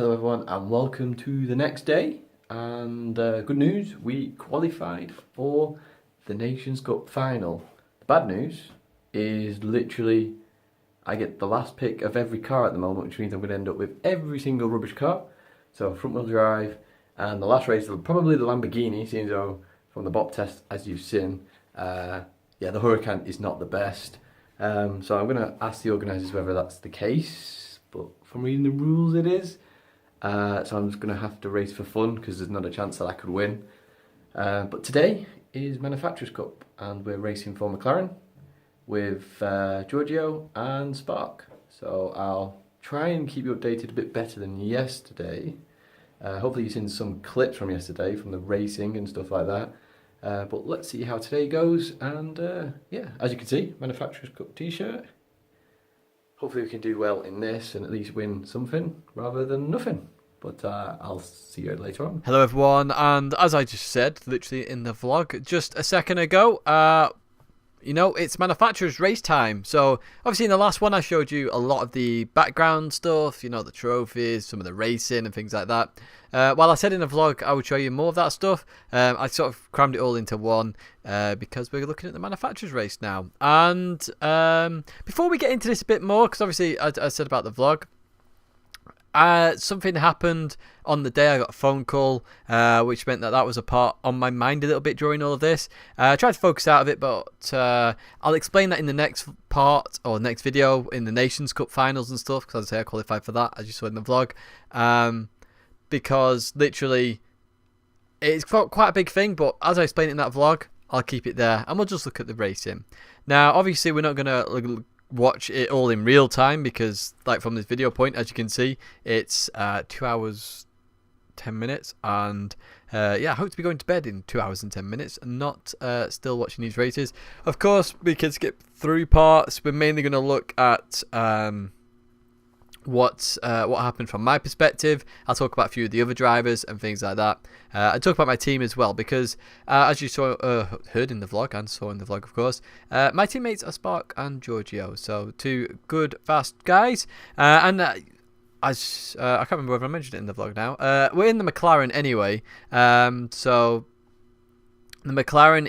Hello everyone and welcome to the next day, and good news, we qualified for the Nations Cup final. The bad news is literally I get the last pick of every car at the moment, which means I'm going to end up with every single rubbish car. So front wheel drive, and the last race is probably the Lamborghini, seeing though from the BOP test as you've seen, the Huracan is not the best. So I'm going to ask the organisers whether that's the case, but from reading the rules it is. So I'm just going to have to race for fun because there's not a chance that I could win. But today is Manufacturers Cup and we're racing for McLaren with Giorgio and Spark. So I'll try and keep you updated a bit better than yesterday. Hopefully you've seen some clips from yesterday from the racing and stuff like that. But let's see how today goes. And as you can see, Manufacturers Cup t-shirt. Hopefully we can do well in this and at least win something rather than nothing. But I'll see you later on. Hello everyone, and as I just said, literally in the vlog just a second ago, it's manufacturers race time. So obviously in the last one I showed you a lot of the background stuff, the trophies, some of the racing and things like that. While I said in the vlog I would show you more of that stuff, I sort of crammed it all into one because we're looking at the manufacturers race now. And before we get into this a bit more, because obviously I said about the vlog, something happened on the day. I got a phone call, which meant that was a part on my mind a little bit during all of this. I tried to focus out of it, but I'll explain that in the next part or next video in the Nations Cup finals and stuff, because as I say I qualified for that, as you saw in the vlog. Because literally it's quite a big thing, but as I explained in that vlog, I'll keep it there and we'll just look at the racing. Now obviously we're not going to watch it all in real time because, like, from this video point, as you can see, it's 2 hours 10 minutes, and I hope to be going to bed in 2 hours and 10 minutes and not still watching these races. Of course we can skip through parts. We're mainly going to look at what happened from my perspective. I'll talk about a few of the other drivers and things like that. I talk about my team as well because as you saw, heard in the vlog and saw in the vlog, of course, my teammates are Spark and Giorgio, so two good fast guys. And as I can't remember whether I mentioned it in the vlog now, we're in the McLaren anyway. So the McLaren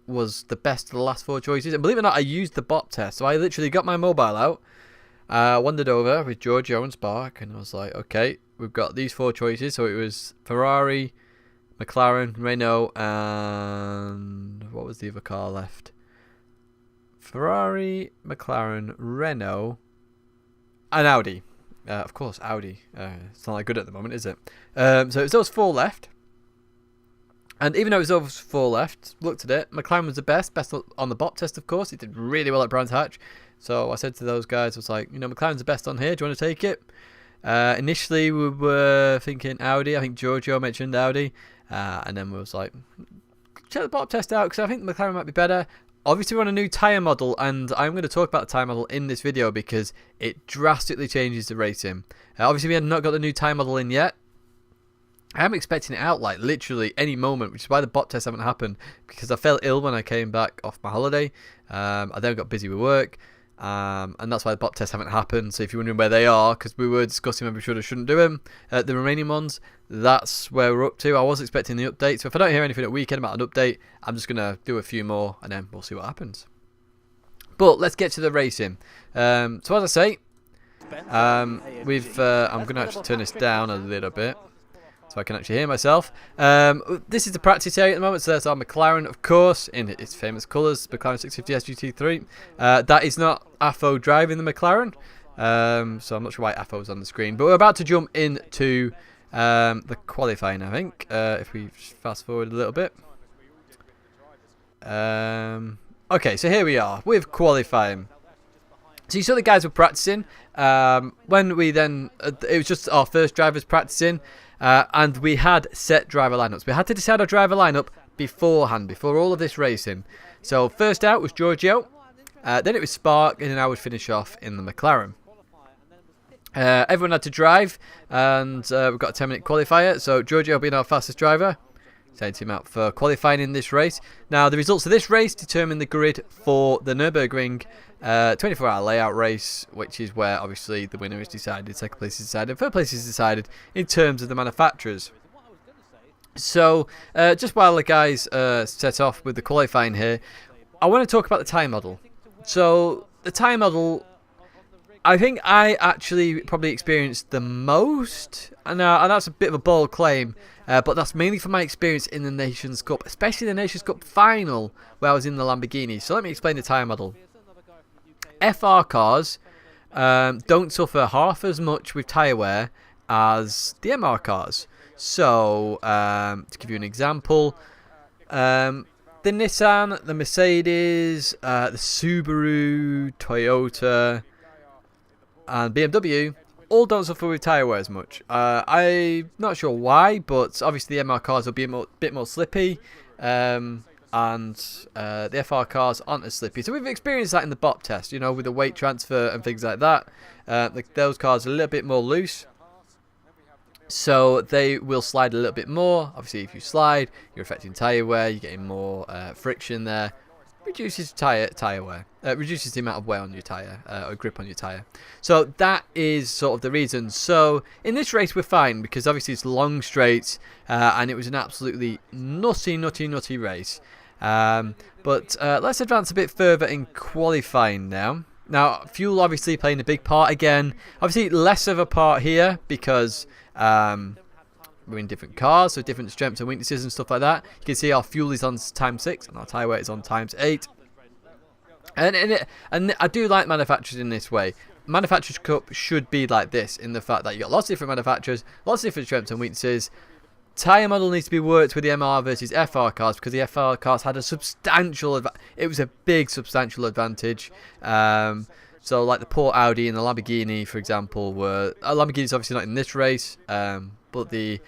was the best of the last four choices, and believe it or not, I used the BOP test. So I literally got my mobile out, wandered over with Giorgio and Spark, and I was like, okay, we've got these four choices. So it was Ferrari, McLaren, Renault, and what was the other car left? Ferrari, McLaren, Renault, and Audi. Of course, Audi. It's not that good at the moment, is it? So it was those four left. And even though it was those four left, looked at it, McLaren was the best on the BOP test, of course. It did really well at Brands Hatch. So I said to those guys, I was like, McLaren's the best on here. Do you want to take it? Initially, we were thinking Audi. I think Giorgio mentioned Audi. And then we was like, check the BOP test out because I think the McLaren might be better. Obviously, we're on a new tyre model, and I'm going to talk about the tyre model in this video because it drastically changes the racing. Obviously, we have not got the new tyre model in yet. I am expecting it out like literally any moment, which is why the BOP tests haven't happened, because I fell ill when I came back off my holiday. I then got busy with work. And that's why the BOP tests haven't happened. So if you're wondering where they are, because we were discussing whether we should or shouldn't do them, the remaining ones, that's where we're up to. I was expecting the update, so if I don't hear anything at weekend about an update, I'm just going to do a few more and then we'll see what happens. But let's get to the racing. So as I say, I'm going to actually turn this down a little bit so I can actually hear myself. This is the practice area at the moment, so there's our McLaren, of course, in its famous colours, McLaren 650 SGT3. That is not AFO driving the McLaren, so I'm not sure why AFO's on the screen. But we're about to jump into the qualifying, I think, if we fast forward a little bit. Okay, so here we are with qualifying. So you saw the guys were practicing. When we then, it was just our first drivers practicing. And we had set driver lineups. We had to decide our driver lineup beforehand, before all of this racing. So first out was Giorgio, then it was Spark, and then I would finish off in the McLaren. Everyone had to drive, and we've got a 10-minute qualifier. So Giorgio being our fastest driver, same team out for qualifying in this race. Now, the results of this race determine the grid for the Nurburgring 24-hour layout race, which is where obviously the winner is decided, second place is decided, third place is decided in terms of the manufacturers. So, just while the guys set off with the qualifying here, I want to talk about the tyre model. So, the tyre model, I think I actually probably experienced the most, and that's a bit of a bold claim, but that's mainly from my experience in the Nations Cup, especially the Nations Cup final where I was in the Lamborghini. So let me explain the tyre model. FR cars don't suffer half as much with tyre wear as the MR cars. So, to give you an example, the Nissan, the Mercedes, the Subaru, Toyota, and BMW all don't suffer with tyre wear as much. I'm not sure why, but obviously the MR cars will be a bit more slippy, and the FR cars aren't as slippy. So we've experienced that in the BOP test, you know, with the weight transfer and things like that. Those cars are a little bit more loose, so they will slide a little bit more. Obviously, if you slide, you're affecting tyre wear, you're getting more friction there. Reduces tyre wear, reduces the amount of wear on your tyre, or grip on your tyre. So that is sort of the reason. So in this race we're fine, because obviously it's long straights, and it was an absolutely nutty race. But let's advance a bit further in qualifying now. Now, fuel obviously playing a big part again. Obviously less of a part here because we're in different cars, so different strengths and weaknesses and stuff like that. You can see our fuel is on ×6 and our tyre weight is on ×8. And I do like manufacturers in this way. Manufacturers Cup should be like this, in the fact that you got lots of different manufacturers, lots of different strengths and weaknesses. Tyre model needs to be worked with the MR versus FR cars, because the FR cars had a substantial it was a big substantial advantage. So like the poor Audi and the Lamborghini, for example, were Lamborghini's obviously not in this race, but the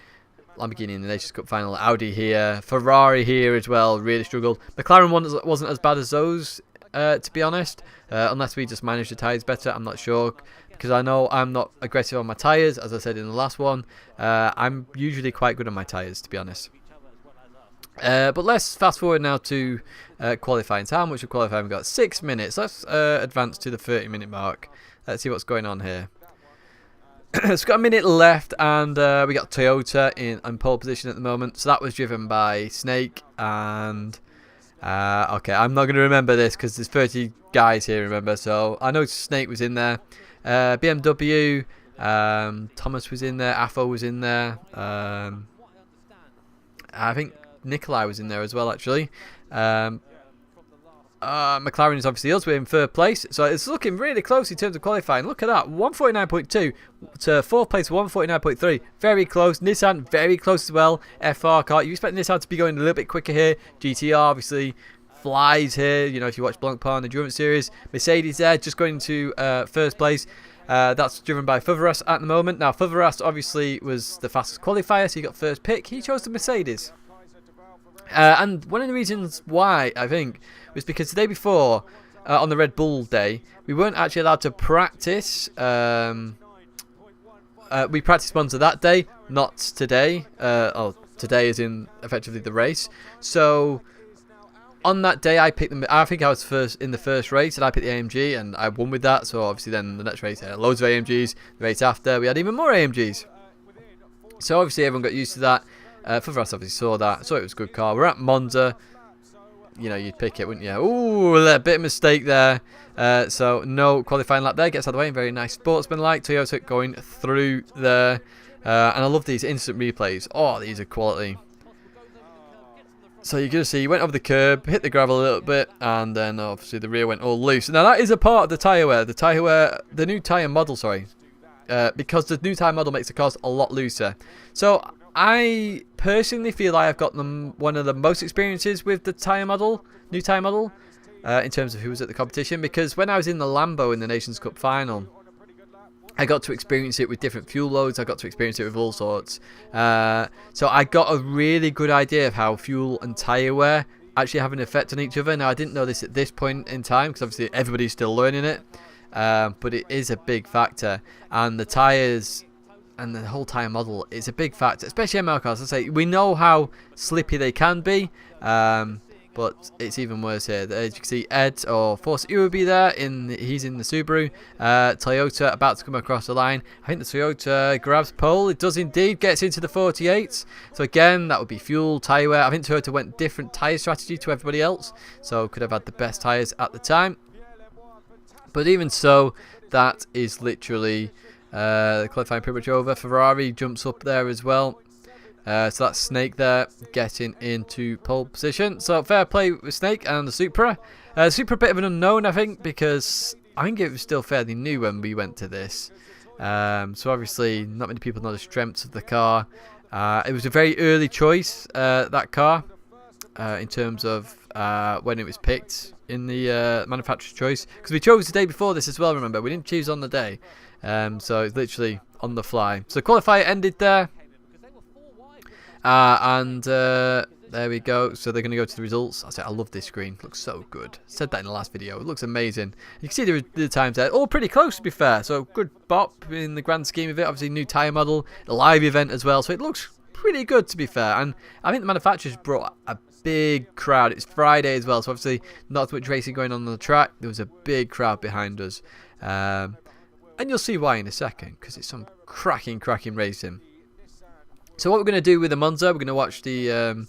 Lamborghini in the Nations Cup final, Audi here, Ferrari here as well, really struggled. McLaren wasn't as bad as those, to be honest, unless we just managed the tyres better. I'm not sure, because I know I'm not aggressive on my tyres, as I said in the last one. I'm usually quite good on my tyres, to be honest. But let's fast forward now to qualifying time, which we're qualifying. We've got 6 minutes. Let's advance to the 30-minute mark. Let's see what's going on here. It's got a minute left, and we got Toyota in pole position at the moment. So that was driven by Snake and okay, I'm not going to remember this because there's 30 guys here, remember. So I know Snake was in there. BMW, Thomas was in there. Afo was in there. I think Nikolai was in there as well, actually. McLaren is obviously elsewhere in third place, so it's looking really close in terms of qualifying. Look at that, 149.2 to fourth place, 149.3, very close. Nissan very close as well. FR car, you expect Nissan to be going a little bit quicker here. GTR obviously flies here, you know, if you watch Blancpain and the Endurance Series. Mercedes there, just going to first place. That's driven by Favaras at the moment. Now Favaras obviously was the fastest qualifier, so he got first pick. He chose the Mercedes. And one of the reasons why, I think, was because the day before, on the Red Bull day, we weren't actually allowed to practice. We practiced Monza that day, not today. Today is in effectively the race. So on that day, I picked them. I think I was first in the first race, and I picked the AMG, and I won with that. So obviously, then the next race, I had loads of AMGs. The race after, we had even more AMGs. So obviously, everyone got used to that. Favaras obviously saw that, so it was a good car. We're at Monza. You know, you'd pick it, wouldn't you? Ooh, a bit of mistake there. So no qualifying lap there. Gets out of the way. Very nice sportsman-like. Toyota going through there. And I love these instant replays. Oh, these are quality. So you're going to see, he went over the curb, hit the gravel a little bit, and then obviously the rear went all loose. Now that is a part of the tyre wear. The new tyre model, sorry. Because the new tyre model makes the cars a lot looser. So I personally feel I've got one of the most experiences with the tyre model, new tyre model, in terms of who was at the competition. Because when I was in the Lambo in the Nations Cup final, I got to experience it with different fuel loads. I got to experience it with all sorts. So I got a really good idea of how fuel and tyre wear actually have an effect on each other. Now, I didn't know this at this point in time, because obviously everybody's still learning it. But it is a big factor. And the tyres and the whole tyre model is a big factor, especially MR cars. I say we know how slippy they can be, but it's even worse here. As you can see, Ed or Force will be there. He's in the Subaru. Toyota about to come across the line. I think the Toyota grabs pole. It does indeed. Gets into the 48s. So again, that would be fuel, tyre wear. I think Toyota went different tyre strategy to everybody else, so could have had the best tyres at the time. But even so, that is literally the qualifying pretty much over. Ferrari jumps up there as well. So that's Snake there getting into pole position. So fair play with Snake and the Supra. Supra a bit of an unknown, I think, because I think it was still fairly new when we went to this. So obviously not many people know the strengths of the car. It was a very early choice, that car, in terms of when it was picked in the manufacturer's choice. Because we chose the day before this as well, remember. We didn't choose on the day. So it's literally on the fly. So qualifier ended there. There we go. So they're going to go to the results. I love this screen. It looks so good. I said that in the last video. It looks amazing. You can see the times there. All pretty close, to be fair. So good bop in the grand scheme of it. Obviously, new tyre model. The live event as well. So it looks pretty good, to be fair. And I think the manufacturers brought a big crowd. It's Friday as well. So obviously, not much racing going on the track. There was a big crowd behind us. And you'll see why in a second. Because it's some cracking racing. So what we're going to do with the Monza, we're going to watch the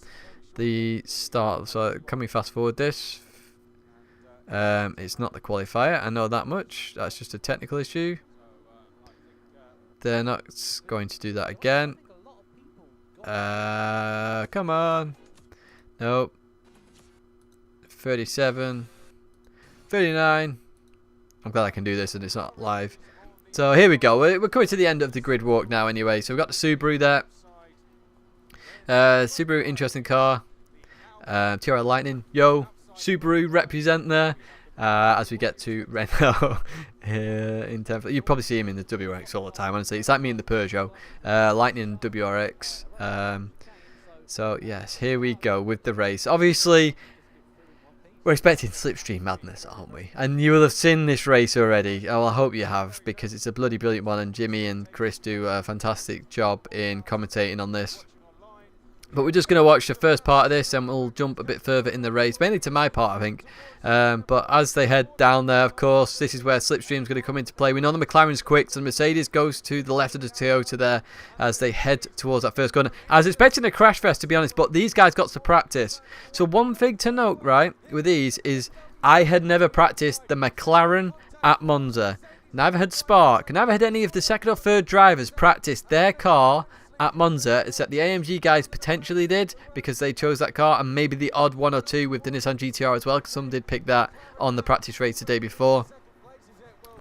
start. So can we fast forward this? It's not the qualifier, I know that much. That's just a technical issue. They're not going to do that again. Come on. Nope. 37. 39. I'm glad I can do this and it's not live. So here we go. We're coming to the end of the grid walk now anyway. So we've got the Subaru there. Subaru, interesting car. Tyre Lightning, yo, Subaru represent there. As we get to Renault in 10th. You probably see him in the WRX all the time, honestly. It's like me in the Peugeot. Lightning WRX. So yes, here we go with the race. Obviously, we're expecting slipstream madness, aren't we? And you will have seen this race already. Oh, I hope you have, because it's a bloody brilliant one, and Jimmy and Chris do a fantastic job in commentating on this. But we're just going to watch the first part of this and we'll jump a bit further in the race, mainly to my part, I think. But as they head down there, of course, this is where slipstream's going to come into play. We know the McLaren's quick, so the Mercedes goes to the left of the Toyota there as they head towards that first corner. I was expecting a crash fest, to be honest, but these guys got to practice. So one thing to note, right, with these is I had never practiced the McLaren at Monza. Never had Spark, never had any of the second or third drivers practice their car at Monza, except the AMG guys potentially did because they chose that car, and maybe the odd one or two with the Nissan GTR as well, because some did pick that on the practice race the day before.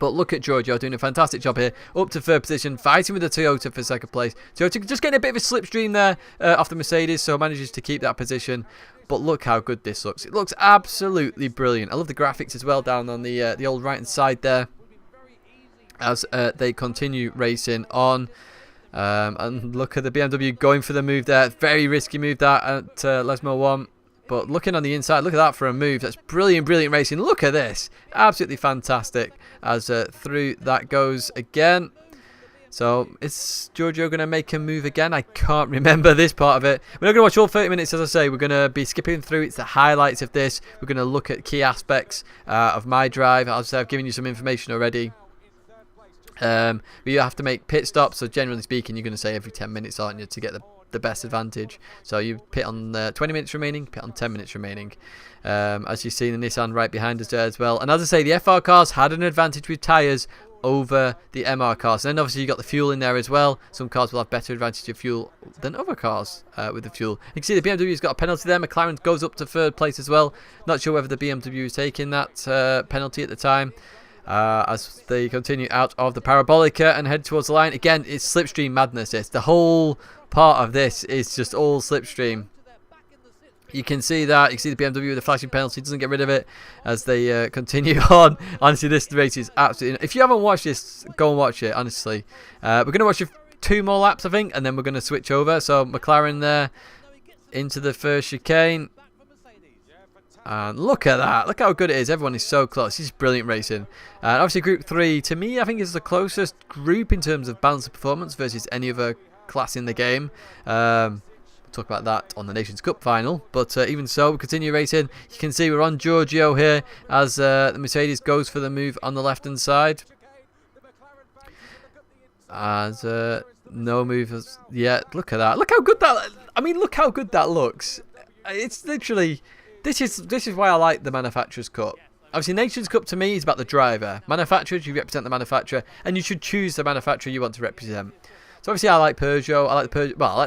But look at Giorgio doing a fantastic job here, up to third position, fighting with the Toyota for second place. Toyota just getting a bit of a slipstream there off the Mercedes, so manages to keep that position. But look how good this looks. It looks absolutely brilliant. I love the graphics as well down on the old right hand side there as they continue racing on. And look at the BMW going for the move there. Very risky move that at Lesmo 1. But looking on the inside, look at that for a move. That's brilliant racing. Look at this. Absolutely fantastic as through that goes again. So is Giorgio going to make a move again? I can't remember this part of it. We're not going to watch all 30 minutes, as I say. We're going to be skipping through. It's the highlights of this. We're going to look at key aspects of my drive. As I say, I've given you some information already. You have to make pit stops, so generally speaking you're going to say every 10 minutes, aren't you, to get the best advantage. So you pit on 20 minutes remaining, pit on 10 minutes remaining, as you see the Nissan right behind us there as well. And as I say, the FR cars had an advantage with tyres over the MR cars, and then obviously you got the fuel in there as well. Some cars will have better advantage of fuel than other cars with the fuel. You can see the BMW's got a penalty there. McLaren goes up to third place as well. Not sure whether the BMW is taking that penalty at the time. As they continue out of the Parabolica and head towards the line. Again, it's slipstream madness. It's the whole part of this is just all slipstream. You can see that. You can see the BMW with the flashing penalty. Doesn't get rid of it as they continue on. Honestly, this race is absolutely... If you haven't watched this, go and watch it, honestly. We're going to watch 2 more laps, I think, and then we're going to switch over. So McLaren there into the first chicane. And look at that. Look how good it is. Everyone is so close. This is brilliant racing. And obviously Group 3, to me, I think is the closest group in terms of balance of performance versus any other class in the game. We'll talk about that on the Nations Cup final. But even so, we continue racing. You can see we're on Giorgio here as the Mercedes goes for the move on the left-hand side. As no move yet. Look at that. Look how good that... I mean, look how good that looks. It's literally... This is why I like the Manufacturers' Cup. Obviously, Nations Cup to me is about the driver. Manufacturers, you represent the manufacturer, and you should choose the manufacturer you want to represent. So obviously, I like Peugeot. I like the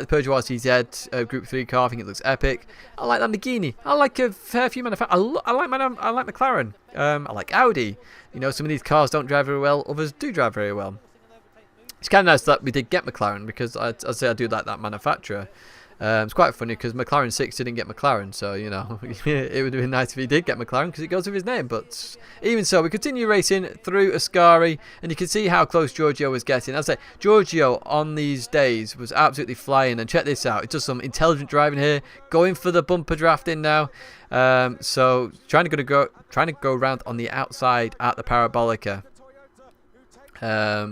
Peugeot RCZ Group 3 car. I think it looks epic. I like Lamborghini. I like a fair few manufacturers. I like McLaren. I like Audi. You know, some of these cars don't drive very well. Others do drive very well. It's kind of nice that we did get McLaren because I do like that manufacturer. It's quite funny because McLaren 6 didn't get McLaren, so you know it would have been nice if he did get McLaren because it goes with his name. But even so, we continue racing through Ascari, and you can see how close Giorgio was getting. As I say, Giorgio on these days was absolutely flying, and check this out. It does some intelligent driving here, going for the bumper drafting now. So trying to go around on the outside at the Parabolica.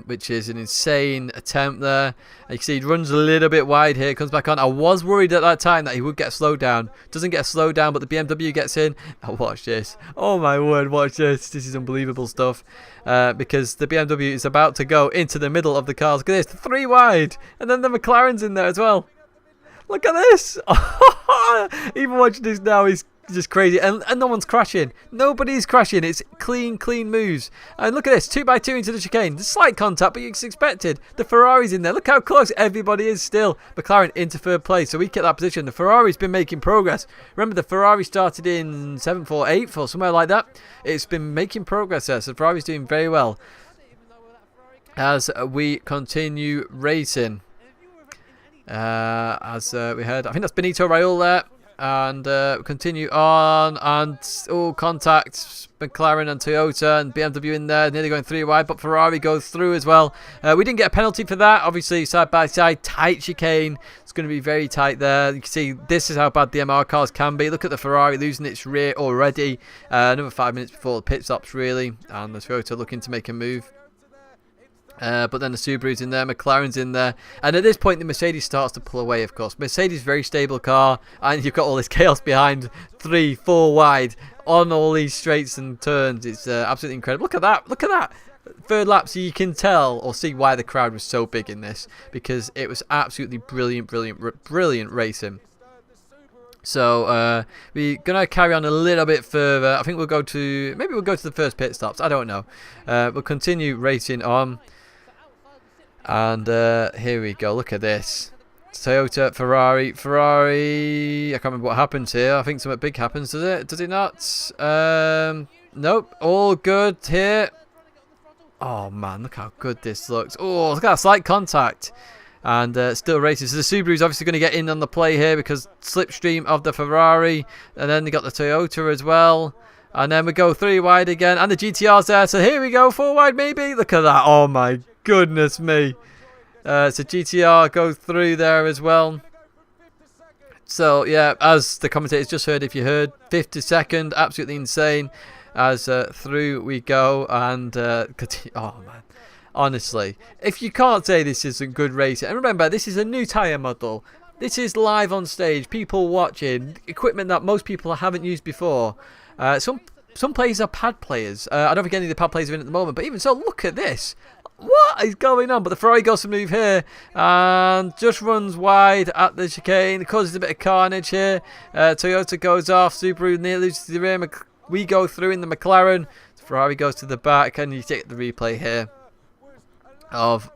Which is an insane attempt there. You can see he runs a little bit wide here, comes back on. I was worried at that time that he would get slowed down. Doesn't get slowed down, but the BMW gets in. Oh, watch this. Oh my word, watch this. This is unbelievable stuff. Because the BMW is about to go into the middle of the cars. Look at this, 3 wide. And then the McLaren's in there as well. Look at this. Even watching this now is just crazy, and no one's crashing. Nobody's crashing. It's clean moves. And look at this, 2x2 into the chicane. Slight contact, but it's expected. The Ferrari's in there. Look how close everybody is still. McLaren into third place, so we kept that position. The Ferrari's been making progress. Remember, the Ferrari started in 7th or 8th or somewhere like that. It's been making progress there, so the Ferrari's doing very well as we continue racing. As we heard, I think that's Benito Raul there. And continue on, and contact McLaren and Toyota and BMW in there, nearly going 3 wide, but Ferrari goes through as well. We didn't get a penalty for that. Obviously, side by side, tight chicane. It's going to be very tight there. You can see this is how bad the MR cars can be. Look at the Ferrari losing its rear already. Another 5 minutes before the pit stops, really, and the Toyota looking to make a move. But then the Subaru's in there, McLaren's in there, and at this point the Mercedes starts to pull away, of course. Mercedes, very stable car, and you've got all this chaos behind, 3, 4 wide on all these straights and turns. It's absolutely incredible. Look at that third lap. So you can tell or see why the crowd was so big in this, because it was absolutely brilliant racing. So we're gonna carry on a little bit further. I think we'll go to the first pit stops. I don't know. We'll continue racing on. And here we go. Look at this. Toyota, Ferrari. I can't remember what happens here. I think something big happens, does it? Does it not? Nope. All good here. Oh, man. Look how good this looks. Oh, look at that slight contact. And still racing. So the Subaru's obviously going to get in on the play here because slipstream of the Ferrari. And then they got the Toyota as well. And then we go 3 wide again. And the GTR's there. So here we go. 4 wide maybe. Look at that. Oh, my goodness me. So GTR goes through there as well. So yeah, as the commentators just heard, if you heard, 52nd, absolutely insane. As through we go, and oh man, honestly, if you can't say this isn't good racing, and remember, this is a new tyre model. This is live on stage, people watching, equipment that most people haven't used before. Some players are pad players. I don't think any of the pad players are in at the moment, but even so, look at this. What is going on? But the Ferrari goes to move here and just runs wide at the chicane. It causes a bit of carnage here. Toyota goes off. Subaru nearly loses the rear. We go through in the McLaren. Ferrari goes to the back, and you take the replay here of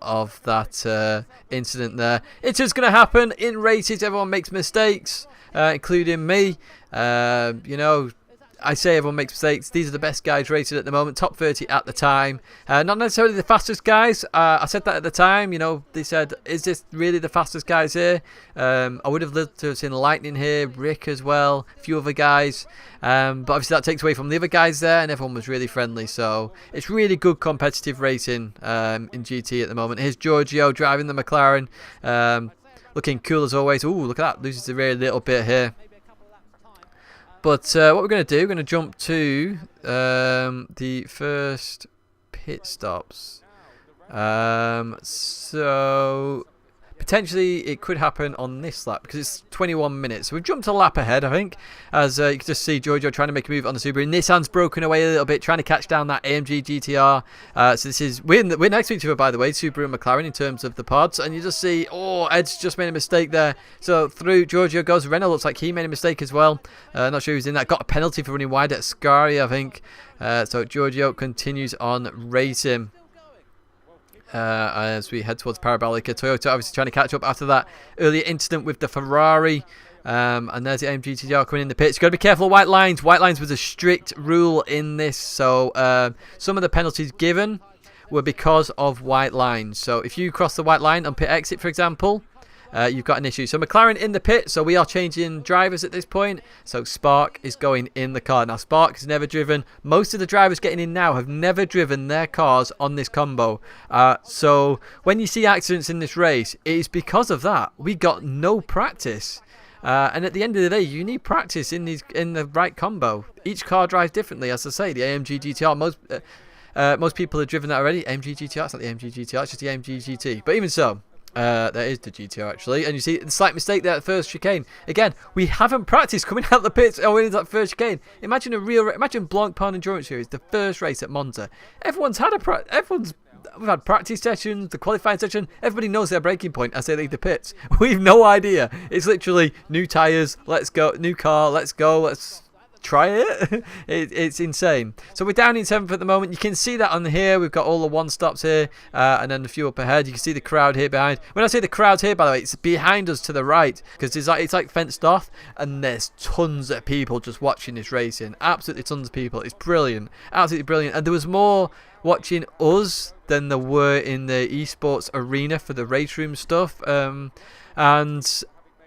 that incident there. It's just going to happen in races. Everyone makes mistakes, including me. You know, I say everyone makes mistakes. These are the best guys rated at the moment. Top 30 at the time. Not necessarily the fastest guys. I said that at the time. You know, they said, is this really the fastest guys here? I would have loved to have seen Lightning here. Rick as well. A few other guys. But obviously that takes away from the other guys there. And everyone was really friendly. So it's really good competitive racing in GT at the moment. Here's Giorgio driving the McLaren. Looking cool as always. Ooh, look at that. Loses the rear a little bit here. But what we're going to do, we're going to jump to the first pit stops. So potentially it could happen on this lap because it's 21 minutes. So we've jumped a lap ahead, I think, as you can just see Giorgio trying to make a move on the Subaru. Nissan's broken away a little bit, trying to catch down that AMG GTR. So this is we're next to each other, by the way, Subaru and McLaren in terms of the pods, and you just see, oh, Ed's just made a mistake there. So through Giorgio goes Renault. Looks like he made a mistake as well. Not sure who's in that. Got a penalty for running wide at Scari, I think. So Giorgio continues on racing. As we head towards Parabolica. Toyota obviously trying to catch up after that earlier incident with the Ferrari. And there's the AMG GTR coming in the pits. You've got to be careful of white lines. White lines was a strict rule in this. So some of the penalties given were because of white lines. So if you cross the white line on pit exit, for example, you've got an issue. So McLaren in the pit, so we are changing drivers at this point. So Spark is going in the car. Now Spark has never driven, most of the drivers getting in now have never driven their cars on this combo. So when you see accidents in this race, it is because of that. We got no practice. And at the end of the day, you need practice in the right combo. Each car drives differently, as I say. The AMG GTR, most people have driven that already. AMG GTR, it's not the AMG GTR, it's just the AMG GT. But even so, there is the GTR actually, and you see the slight mistake there at the first chicane. Again, we haven't practiced coming out the pits or into that first chicane. Imagine Blanc Pan Endurance Series, the first race at Monza. We've had practice sessions, the qualifying session. Everybody knows their braking point as they leave the pits. We've no idea. It's literally new tyres, let's go, new car, let's go, let's try it. It's insane. So we're down in 7th at the moment. You can see that on here. We've got all the one stops here, and then a few up ahead. You can see the crowd here behind. When I say the crowd here, by the way, it's behind us to the right, because it's like fenced off, and there's tons of people just watching this racing. Absolutely tons of people. It's brilliant, absolutely brilliant. And there was more watching us than there were in the esports arena for the race room stuff. And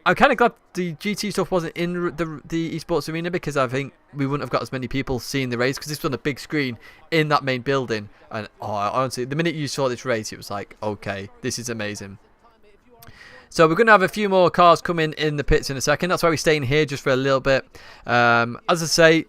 I'm kind of glad the GT stuff wasn't in the esports arena, because I think we wouldn't have got as many people seeing the race, because this was on a big screen in that main building. And honestly, the minute you saw this race, it was like, okay, this is amazing. So we're going to have a few more cars coming in the pits in a second. That's why we're staying here just for a little bit. As I say,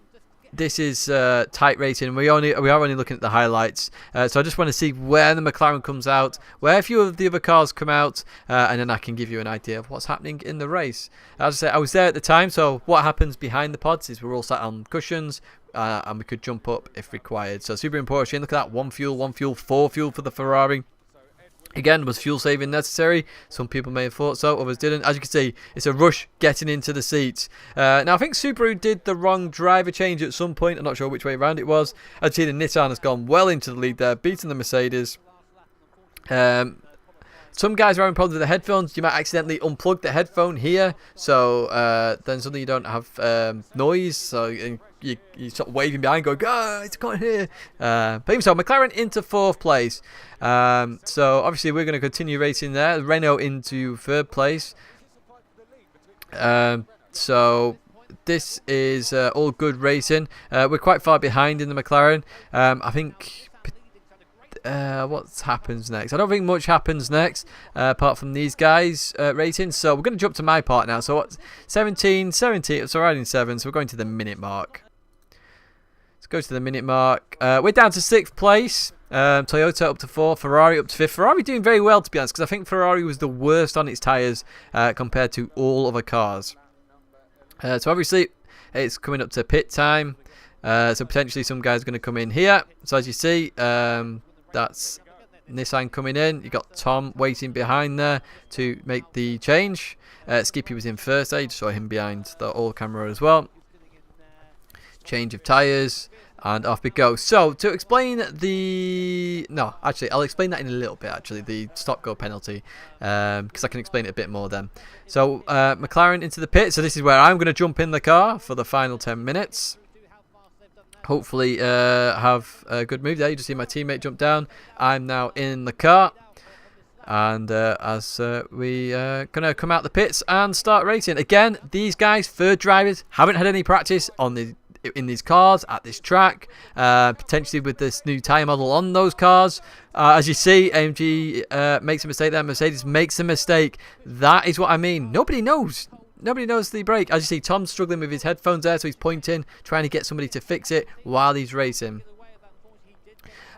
this is tight racing. We are only looking at the highlights. So I just want to see where the McLaren comes out, where a few of the other cars come out, and then I can give you an idea of what's happening in the race. As I say, I was there at the time, so what happens behind the pods is we're all sat on cushions, and we could jump up if required. So Subaru and Porsche, look at that, 1 fuel, 4 fuel for the Ferrari. Again, was fuel saving necessary? Some people may have thought so, others didn't. As you can see, it's a rush getting into the seats. Now, I think Subaru did the wrong driver change at some point. I'm not sure which way around it was. I'd see the Nissan has gone well into the lead there, beating the Mercedes. Some guys are having problems with the headphones. You might accidentally unplug the headphone here, so then suddenly you don't have noise. So you sort of waving behind, going, guys, I can't hear. But even so, McLaren into 4th place. So obviously we're going to continue racing there. Renault into 3rd place. So this is all good racing. We're quite far behind in the McLaren. I think. What happens next? I don't think much happens next, apart from these guys racing. So we're going to jump to my part now. So what's 17, so riding 7. So we're going to the minute mark. Let's go to the minute mark. We're down to 6th place. Toyota up to 4th, Ferrari up to 5th. Ferrari doing very well, to be honest, because I think Ferrari was the worst on its tyres compared to all other cars. So obviously it's coming up to pit time. So potentially some guys are going to come in here. So as you see, that's Nissan coming in. You got Tom waiting behind there to make the change. Skippy was in first. I just saw him behind the all camera as well. Change of tyres, and off we go. So to explain I'll explain that in a little bit. Actually, the stop go penalty, because I can explain it a bit more then. So McLaren into the pit. So this is where I'm going to jump in the car for the final 10 minutes. Hopefully have a good move there. You just see my teammate jump down. I'm now in the car, and as we gonna come out the pits and start racing again. These guys, 3rd drivers, haven't had any practice in these cars at this track, potentially with this new tyre model on those cars. As you see, AMG makes a mistake there. Mercedes makes a mistake. That is what I mean. Nobody knows nobody knows the brake. As you see, Tom's struggling with his headphones there, so he's pointing, trying to get somebody to fix it while he's racing.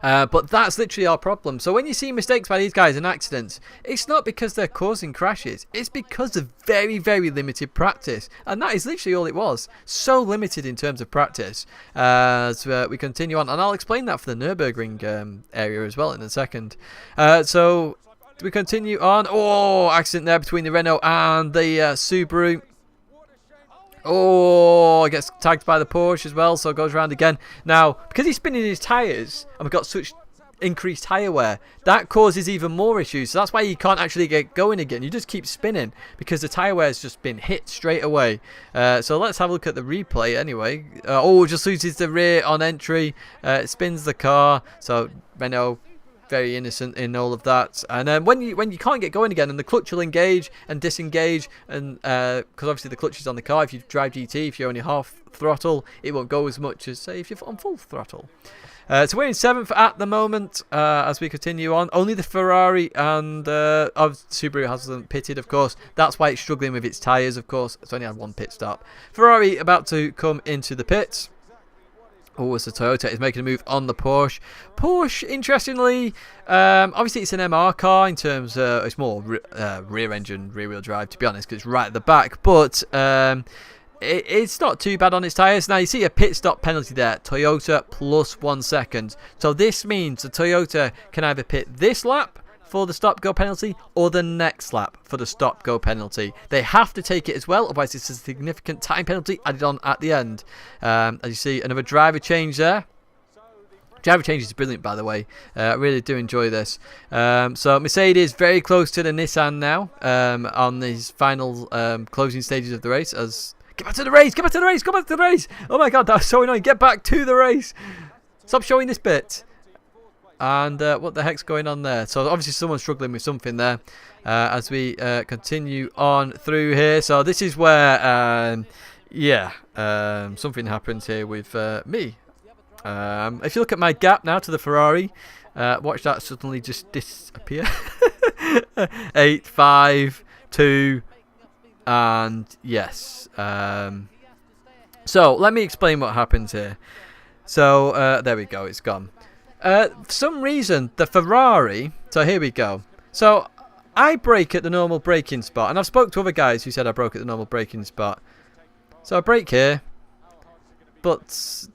But that's literally our problem. So when you see mistakes by these guys and accidents, it's not because they're causing crashes. It's because of very, very limited practice. And that is literally all it was. So limited in terms of practice. As we continue on. And I'll explain that for the Nurburgring area as well in a second. So we continue on. Oh, accident there between the Renault and the Subaru. Oh, gets tagged by the Porsche as well, so goes around again. Now, because he's spinning his tyres, and we've got such increased tyre wear, that causes even more issues. So that's why you can't actually get going again. You just keep spinning, because the tyre wear has just been hit straight away. So let's have a look at the replay anyway. Just loses the rear on entry. It spins the car, so Renault very innocent in all of that. And then when you can't get going again, and the clutch will engage and disengage, and because obviously the clutch is on the car. If you drive GT, if you're only half throttle, it won't go as much as say if you're on full throttle. So we're in 7th at the moment as we continue on. Only the Ferrari and Subaru hasn't pitted, of course. That's why it's struggling with its tyres, of course. It's only had one pit stop. Ferrari about to come into the pits. Oh, it's the Toyota is making a move on the Porsche. Porsche, interestingly, obviously it's an MR car in terms it's more rear engine, rear wheel drive, to be honest, because it's right at the back. But it's not too bad on its tyres. Now you see a pit stop penalty there. Toyota plus 1 second. So this means the Toyota can either pit this lap for the stop-go penalty or the next lap for the stop-go penalty. They have to take it as well, otherwise it's a significant time penalty added on at the end. As you see, another driver change there. Driver change is brilliant, by the way. I really do enjoy this. So Mercedes very close to the Nissan now on these final closing stages of the race. Get back to the race! Get back to the race! Go back to the race! Oh my god, that was so annoying. Get back to the race! Stop showing this bit. And what the heck's going on there? So obviously someone's struggling with something there as we continue on through here. So this is where, something happens here with me. If you look at my gap now to the Ferrari, watch that suddenly just disappear. 8, 5, 2, and yes. So let me explain what happens here. So there we go, it's gone. For some reason, the Ferrari... So here we go. So I brake at the normal braking spot. And I've spoke to other guys who said I broke at the normal braking spot. So I brake here. But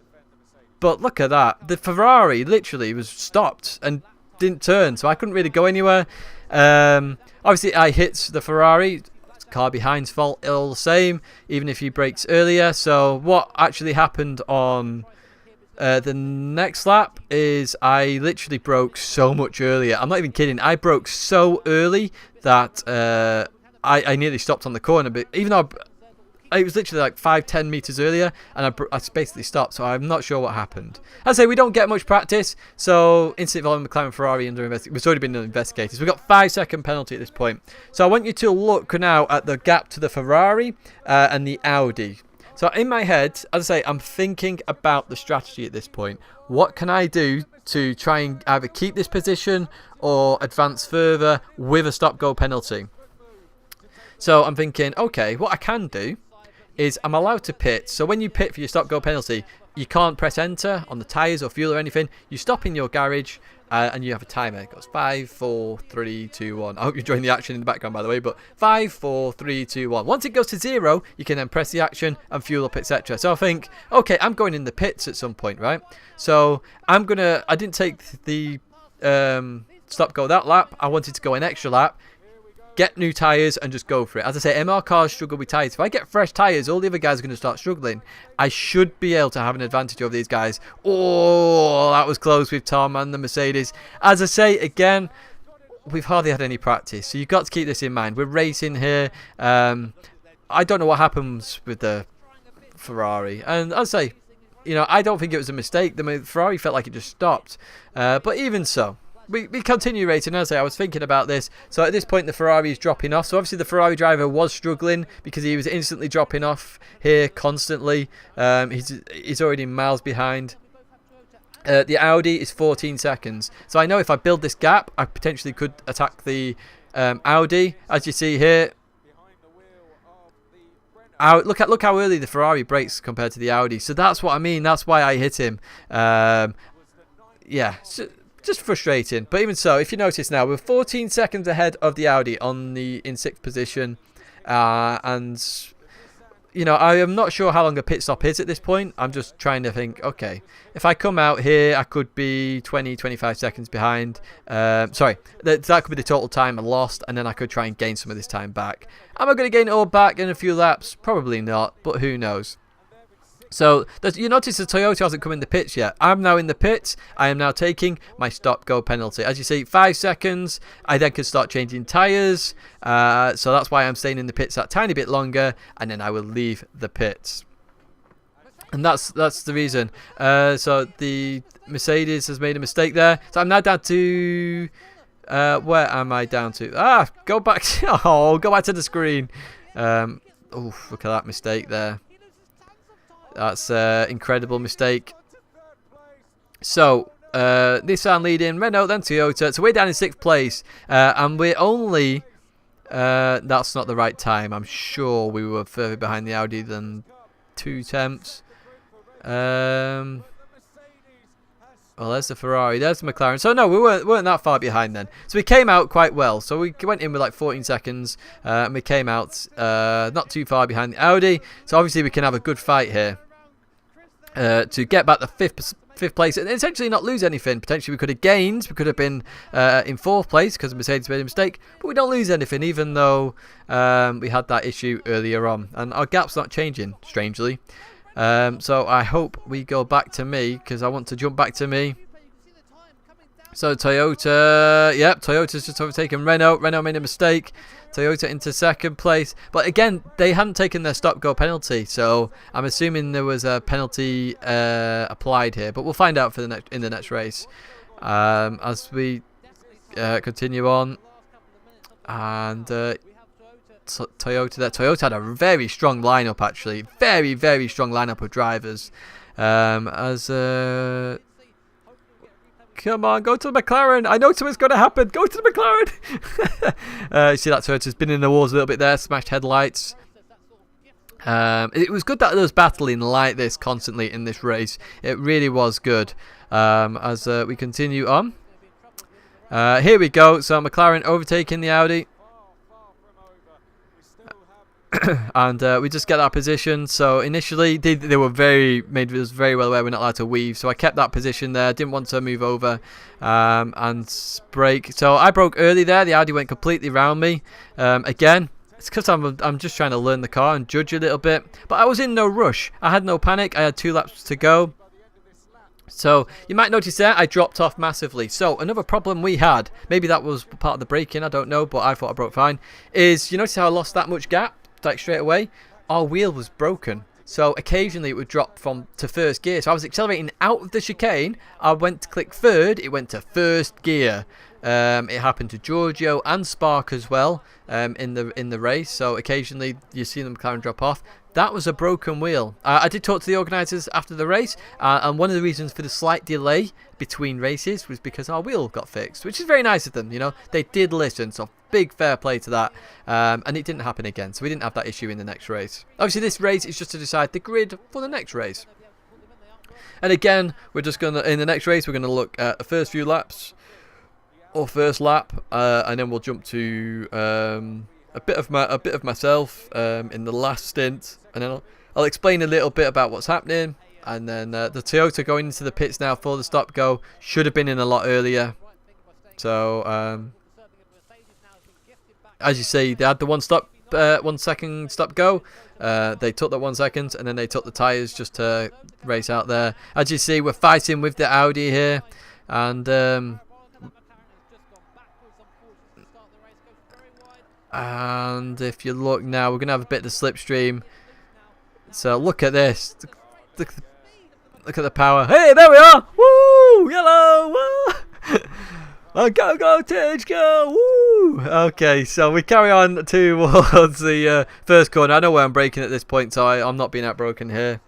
look at that. The Ferrari literally was stopped and didn't turn. So I couldn't really go anywhere. Obviously, I hit the Ferrari. It's car behind's fault all the same. Even if he brakes earlier. So what actually happened on... the next lap is I literally broke so much earlier. I'm not even kidding. I broke so early that I nearly stopped on the corner. But even though it was literally like 5-10 meters earlier, and I basically stopped. So I'm not sure what happened. As I say, we don't get much practice. So incident involving McLaren Ferrari under investigation. It's already been investigated. So we've got 5-second penalty at this point. So I want you to look now at the gap to the Ferrari and the Audi. So in my head, as I say, I'm thinking about the strategy at this point. What can I do to try and either keep this position or advance further with a stop-go penalty? So I'm thinking, okay, what I can do is I'm allowed to pit. So when you pit for your stop-go penalty, you can't press enter on the tyres or fuel or anything. You stop in your garage and you have a timer. It goes 5, 4, 3, 2, 1. I hope you're enjoying the action in the background, by the way. But 5, 4, 3, 2, 1. Once it goes to 0, you can then press the action and fuel up, etc. So I think, okay, I'm going in the pits at some point, right? So I didn't take the stop-go that lap. I wanted to go an extra lap. Get new tyres and just go for it. As I say, MR cars struggle with tyres. If I get fresh tyres, all the other guys are going to start struggling. I should be able to have an advantage over these guys. Oh, that was close with Tom and the Mercedes. As I say, again, we've hardly had any practice. So you've got to keep this in mind. We're racing here. I don't know what happens with the Ferrari. And as I say, I don't think it was a mistake. The Ferrari felt like it just stopped. But even so, we continue racing. As I say, I was thinking about this. So at this point, the Ferrari is dropping off. So obviously the Ferrari driver was struggling because he was instantly dropping off here constantly. He's already miles behind. The Audi is 14 seconds. So I know if I build this gap, I potentially could attack the Audi. As you see here, look how early the Ferrari brakes compared to the Audi. So that's what I mean. That's why I hit him. Yeah, just frustrating. But even so, if you notice now, we're 14 seconds ahead of the Audi in sixth position, and you know, I am not sure how long a pit stop is at this point. I'm just trying to think, okay, if I come out here, I could be 20, 25 seconds behind. Sorry, that could be the total time I lost, and then I could try and gain some of this time back. Am I going to gain it all back in a few laps? Probably not, but who knows. So you notice the Toyota hasn't come in the pits yet. I'm now in the pits. I am now taking my stop-go penalty. As you see, 5 seconds. I then can start changing tyres. So that's why I'm staying in the pits that tiny bit longer, and then I will leave the pits. And that's the reason. So the Mercedes has made a mistake there. So I'm now down to... where am I down to? Go back. Go back to the screen. Look at that mistake there. That's an incredible mistake. So, Nissan leading, Renault, then Toyota. So we're down in 6th place. And we're only... that's not the right time. I'm sure we were further behind the Audi than 2 tenths. Well, there's the Ferrari. There's the McLaren. So, no, we weren't that far behind then. So we came out quite well. So we went in with like 14 seconds. And we came out not too far behind the Audi. So obviously we can have a good fight here to get back the fifth place and essentially not lose anything. Potentially we could have gained. We could have been in 4th place because Mercedes made a mistake. But we don't lose anything even though we had that issue earlier on. And our gap's not changing, strangely. So I hope we go back to me because I want to jump back to me. So Toyota, yep, Toyota's just overtaken Renault. Renault made a mistake. Toyota into 2nd place. But again, they hadn't taken their stop-go penalty. So I'm assuming there was a penalty applied here. But we'll find out for in the next race. As we continue on. And... Toyota there. Toyota had a very strong lineup actually. Very, very strong lineup of drivers. Come on, go to the McLaren. I know something's going to happen. Go to the McLaren. You see that Toyota's been in the walls a little bit there. Smashed headlights. It was good that there was battling like this constantly in this race. It really was good. As we continue on. Here we go. So McLaren overtaking the Audi. And we just get that position. So initially they were made us very well aware we're not allowed to weave, so I kept that position there. Didn't want to move over and brake. So I broke early there. The Audi went completely round me. Again, it's because I'm just trying to learn the car and judge a little bit, but I was in no rush. I had no panic. I had 2 laps to go. So you might notice there I dropped off massively. So another problem we had, maybe that was part of the braking, I don't know, but I thought I broke fine, is you notice how I lost that much gap like straight away? Our wheel was broken, so occasionally it would drop to 1st gear. So I was accelerating out of the chicane. I went to click 3rd, it went to 1st gear. It happened to Giorgio and Spark as well in the race. So occasionally you see them McLaren drop off. That was a broken wheel. I did talk to the organisers after the race, and one of the reasons for the slight delay between races was because our wheel got fixed, which is very nice of them. You know, they did listen, so big fair play to that. And it didn't happen again, so we didn't have that issue in the next race. Obviously, this race is just to decide the grid for the next race. And again, we're just gonna in the next race we're gonna look at the first few laps or first lap, and then we'll jump to a bit of myself in the last stint, and then I'll explain a little bit about what's happening, and then the Toyota going into the pits now for the stop go should have been in a lot earlier. So as you see, they had the 1 second stop go. They took that 1 second, and then they took the tyres just to race out there. As you see, we're fighting with the Audi here, and if you look now, we're going to have a bit of the slipstream. So look at this. Look at the power. Hey, there we are. Woo! Yellow. Woo! Oh, go, Tidge, go! Woo! Okay, so we carry on towards the first corner. I know where I'm braking at this point, so I'm not being outbroken here.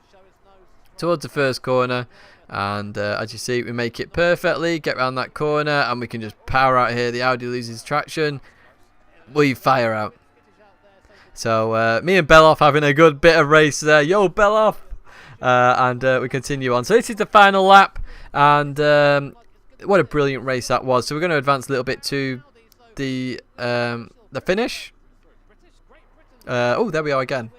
Towards the first corner. And as you see, we make it perfectly. Get around that corner, and we can just power out here. The Audi loses traction. We fire out. So me and Beloff having a good bit of race there. Yo, Beloff! And we continue on. So this is the final lap, and what a brilliant race that was. So we're going to advance a little bit to the finish. Oh, there we are again.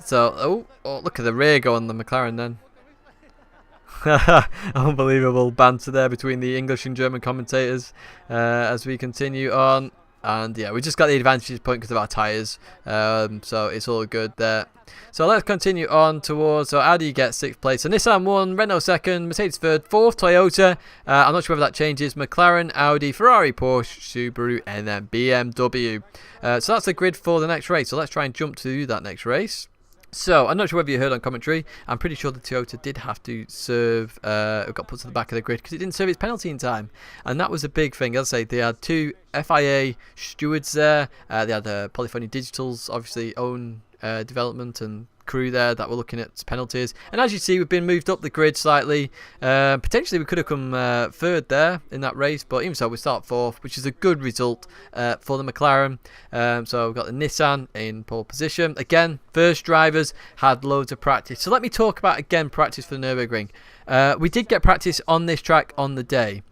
So, oh, look at the rear go on the McLaren then. Unbelievable banter there between the English and German commentators as we continue on. And yeah, we just got the advantage point because of our tyres, so it's all good there. So let's continue on towards, so Audi gets 6th place, so Nissan 1, Renault 2nd, Mercedes 3rd, 4th Toyota, I'm not sure whether that changes, McLaren, Audi, Ferrari, Porsche, Subaru, and then BMW. So that's the grid for the next race, so let's try and jump to that next race. So, I'm not sure whether you heard on commentary, I'm pretty sure the Toyota did have to serve, it got put to the back of the grid because it didn't serve its penalty in time. And that was a big thing. As I say, they had 2 FIA stewards there, they had Polyphony Digital's obviously own development and crew there that were looking at penalties. And as you see, we've been moved up the grid slightly. Potentially we could have come 3rd there in that race, but even so we start 4th, which is a good result for the McLaren. So we've got the Nissan in pole position. Again, first drivers had loads of practice. So let me talk about again practice for the Nurburgring. We did get practice on this track on the day.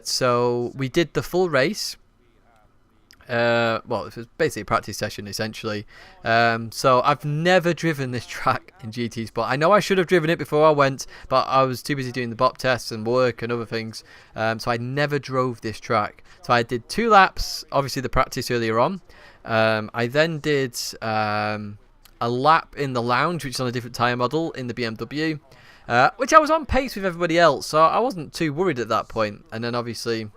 So we did the full race. Well, it was basically a practice session essentially. So I've never driven this track in GT Sport. I know I should have driven it before I went, but I was too busy doing the BOP tests and work and other things. So I never drove this track. So I did 2 laps, obviously the practice earlier on. I then did a lap in the lounge, which is on a different tyre model in the BMW, which I was on pace with everybody else, so I wasn't too worried at that point. And then obviously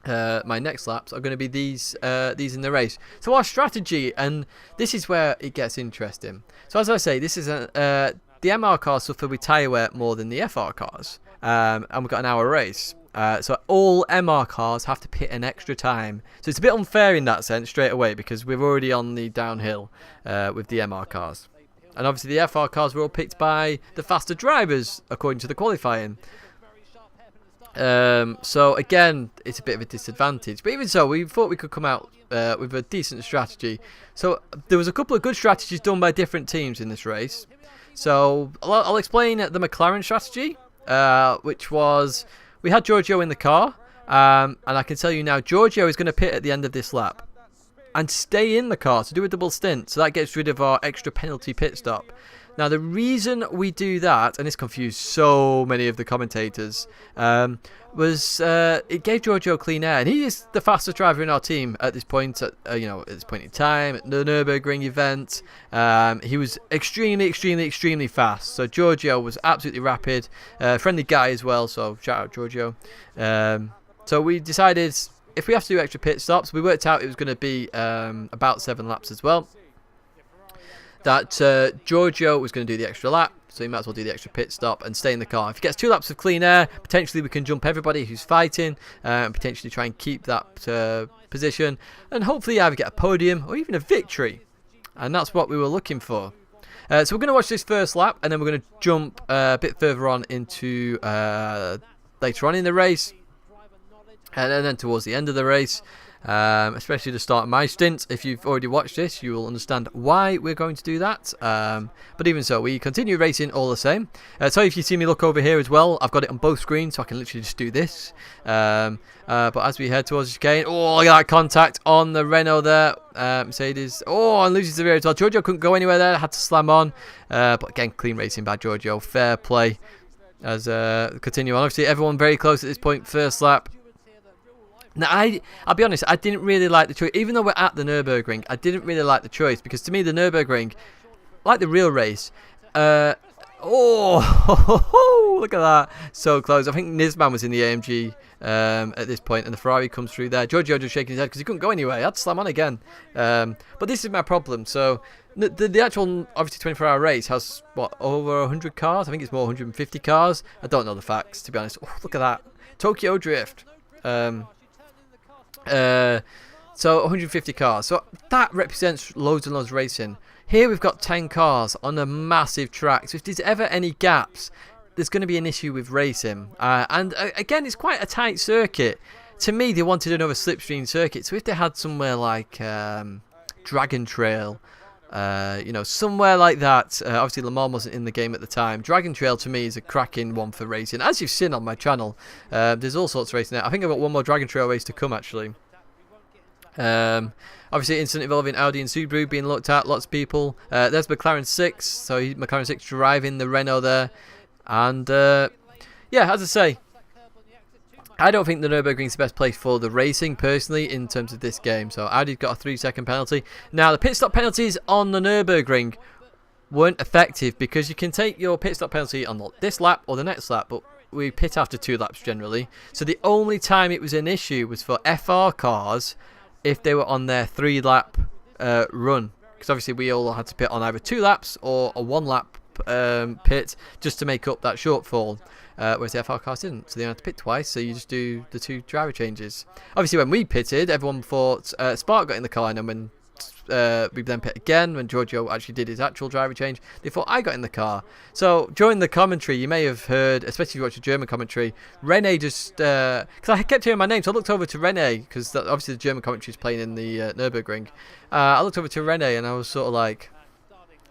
my next laps are going to be these in the race. So our strategy, and this is where it gets interesting. So as I say, this is the MR cars suffer with tyre wear more than the FR cars, and we've got an hour race. So all MR cars have to pit an extra time. So it's a bit unfair in that sense straight away because we're already on the downhill with the MR cars. And obviously the FR cars were all picked by the faster drivers according to the qualifying. So again, it's a bit of a disadvantage, but even so, we thought we could come out with a decent strategy. So there was a couple of good strategies done by different teams in this race. So I'll explain the McLaren strategy, which was we had Giorgio in the car, and I can tell you now, Giorgio is going to pit at the end of this lap and stay in the car to do a double stint. So that gets rid of our extra penalty pit stop. Now, the reason we do that, and this confused so many of the commentators, was it gave Giorgio clean air, and he is the fastest driver in our team at this point. At this point in time, at the Nurburgring event, he was extremely fast. So Giorgio was absolutely rapid, friendly guy as well. So shout out Giorgio. So we decided if we have to do extra pit stops, we worked out it was going to be about 7 laps as well. That Giorgio was going to do the extra lap, so he might as well do the extra pit stop and stay in the car. If he gets 2 laps of clean air, potentially we can jump everybody who's fighting and potentially try and keep that position and hopefully either get a podium or even a victory. And that's what we were looking for. So we're going to watch this first lap and then we're going to jump a bit further on into later on in the race and then towards the end of the race. Especially the start of my stint. If you've already watched this, you will understand why we're going to do that. But even so, we continue racing all the same. So if you see me look over here as well, I've got it on both screens, so I can literally just do this. But as we head towards the chicane, oh, look at that contact on the Renault there. Mercedes, and loses the rear as well. Giorgio couldn't go anywhere there, had to slam on. But again, clean racing by Giorgio, fair play. As continue on, obviously everyone very close at this point, first lap. Now, I'll be honest, I didn't really like the choice. Even though we're at the Nurburgring, I didn't really like the choice. Because to me, the Nurburgring, like the real race, look at that. So close. I think Nisman was in the AMG at this point, and the Ferrari comes through there. Giorgio just shaking his head because he couldn't go anywhere. He had to slam on again. But this is my problem. So the actual, obviously, 24-hour race has, over 100 cars? I think it's more 150 cars. I don't know the facts, to be honest. Oh, look at that. Tokyo Drift. So 150 cars. So that represents loads and loads of racing. Here we've got 10 cars on a massive track. So if there's ever any gaps, there's going to be an issue with racing. And again, it's quite a tight circuit. to me, they wanted another slipstream circuit. So if they had somewhere like Dragon Trail, somewhere like that. Obviously, Le Mans wasn't in the game at the time. Dragon Trail to me is a cracking one for racing. As you've seen on my channel, there's all sorts of racing there. I think I've got one more Dragon Trail race to come, actually. Obviously, instant involving Audi and Subaru being looked at. Lots of people. There's McLaren 6. So McLaren 6 driving the Renault there. And, yeah, as I say, I don't think the Nurburgring's the best place for the racing, personally, in terms of this game. So Audi's got a 3-second penalty. Now, the pit stop penalties on the Nurburgring weren't effective because you can take your pit stop penalty on this lap or the next lap, but we pit after 2 laps generally. So the only time it was an issue was for FR cars if they were on their 3-lap run. Because obviously we all had to pit on either 2 laps or a 1-lap pit just to make up that shortfall. Whereas the FR cars didn't, so they had to pit twice, so you just do the 2 driver changes. Obviously, when we pitted, everyone thought Spark got in the car, and then when we then pit again, when Giorgio actually did his actual driver change, they thought I got in the car. So during the commentary, you may have heard, especially if you watch the German commentary, Rene just, because I kept hearing my name, so I looked over to Rene, because obviously the German commentary is playing in the Nürburgring. I looked over to Rene, and I was sort of like,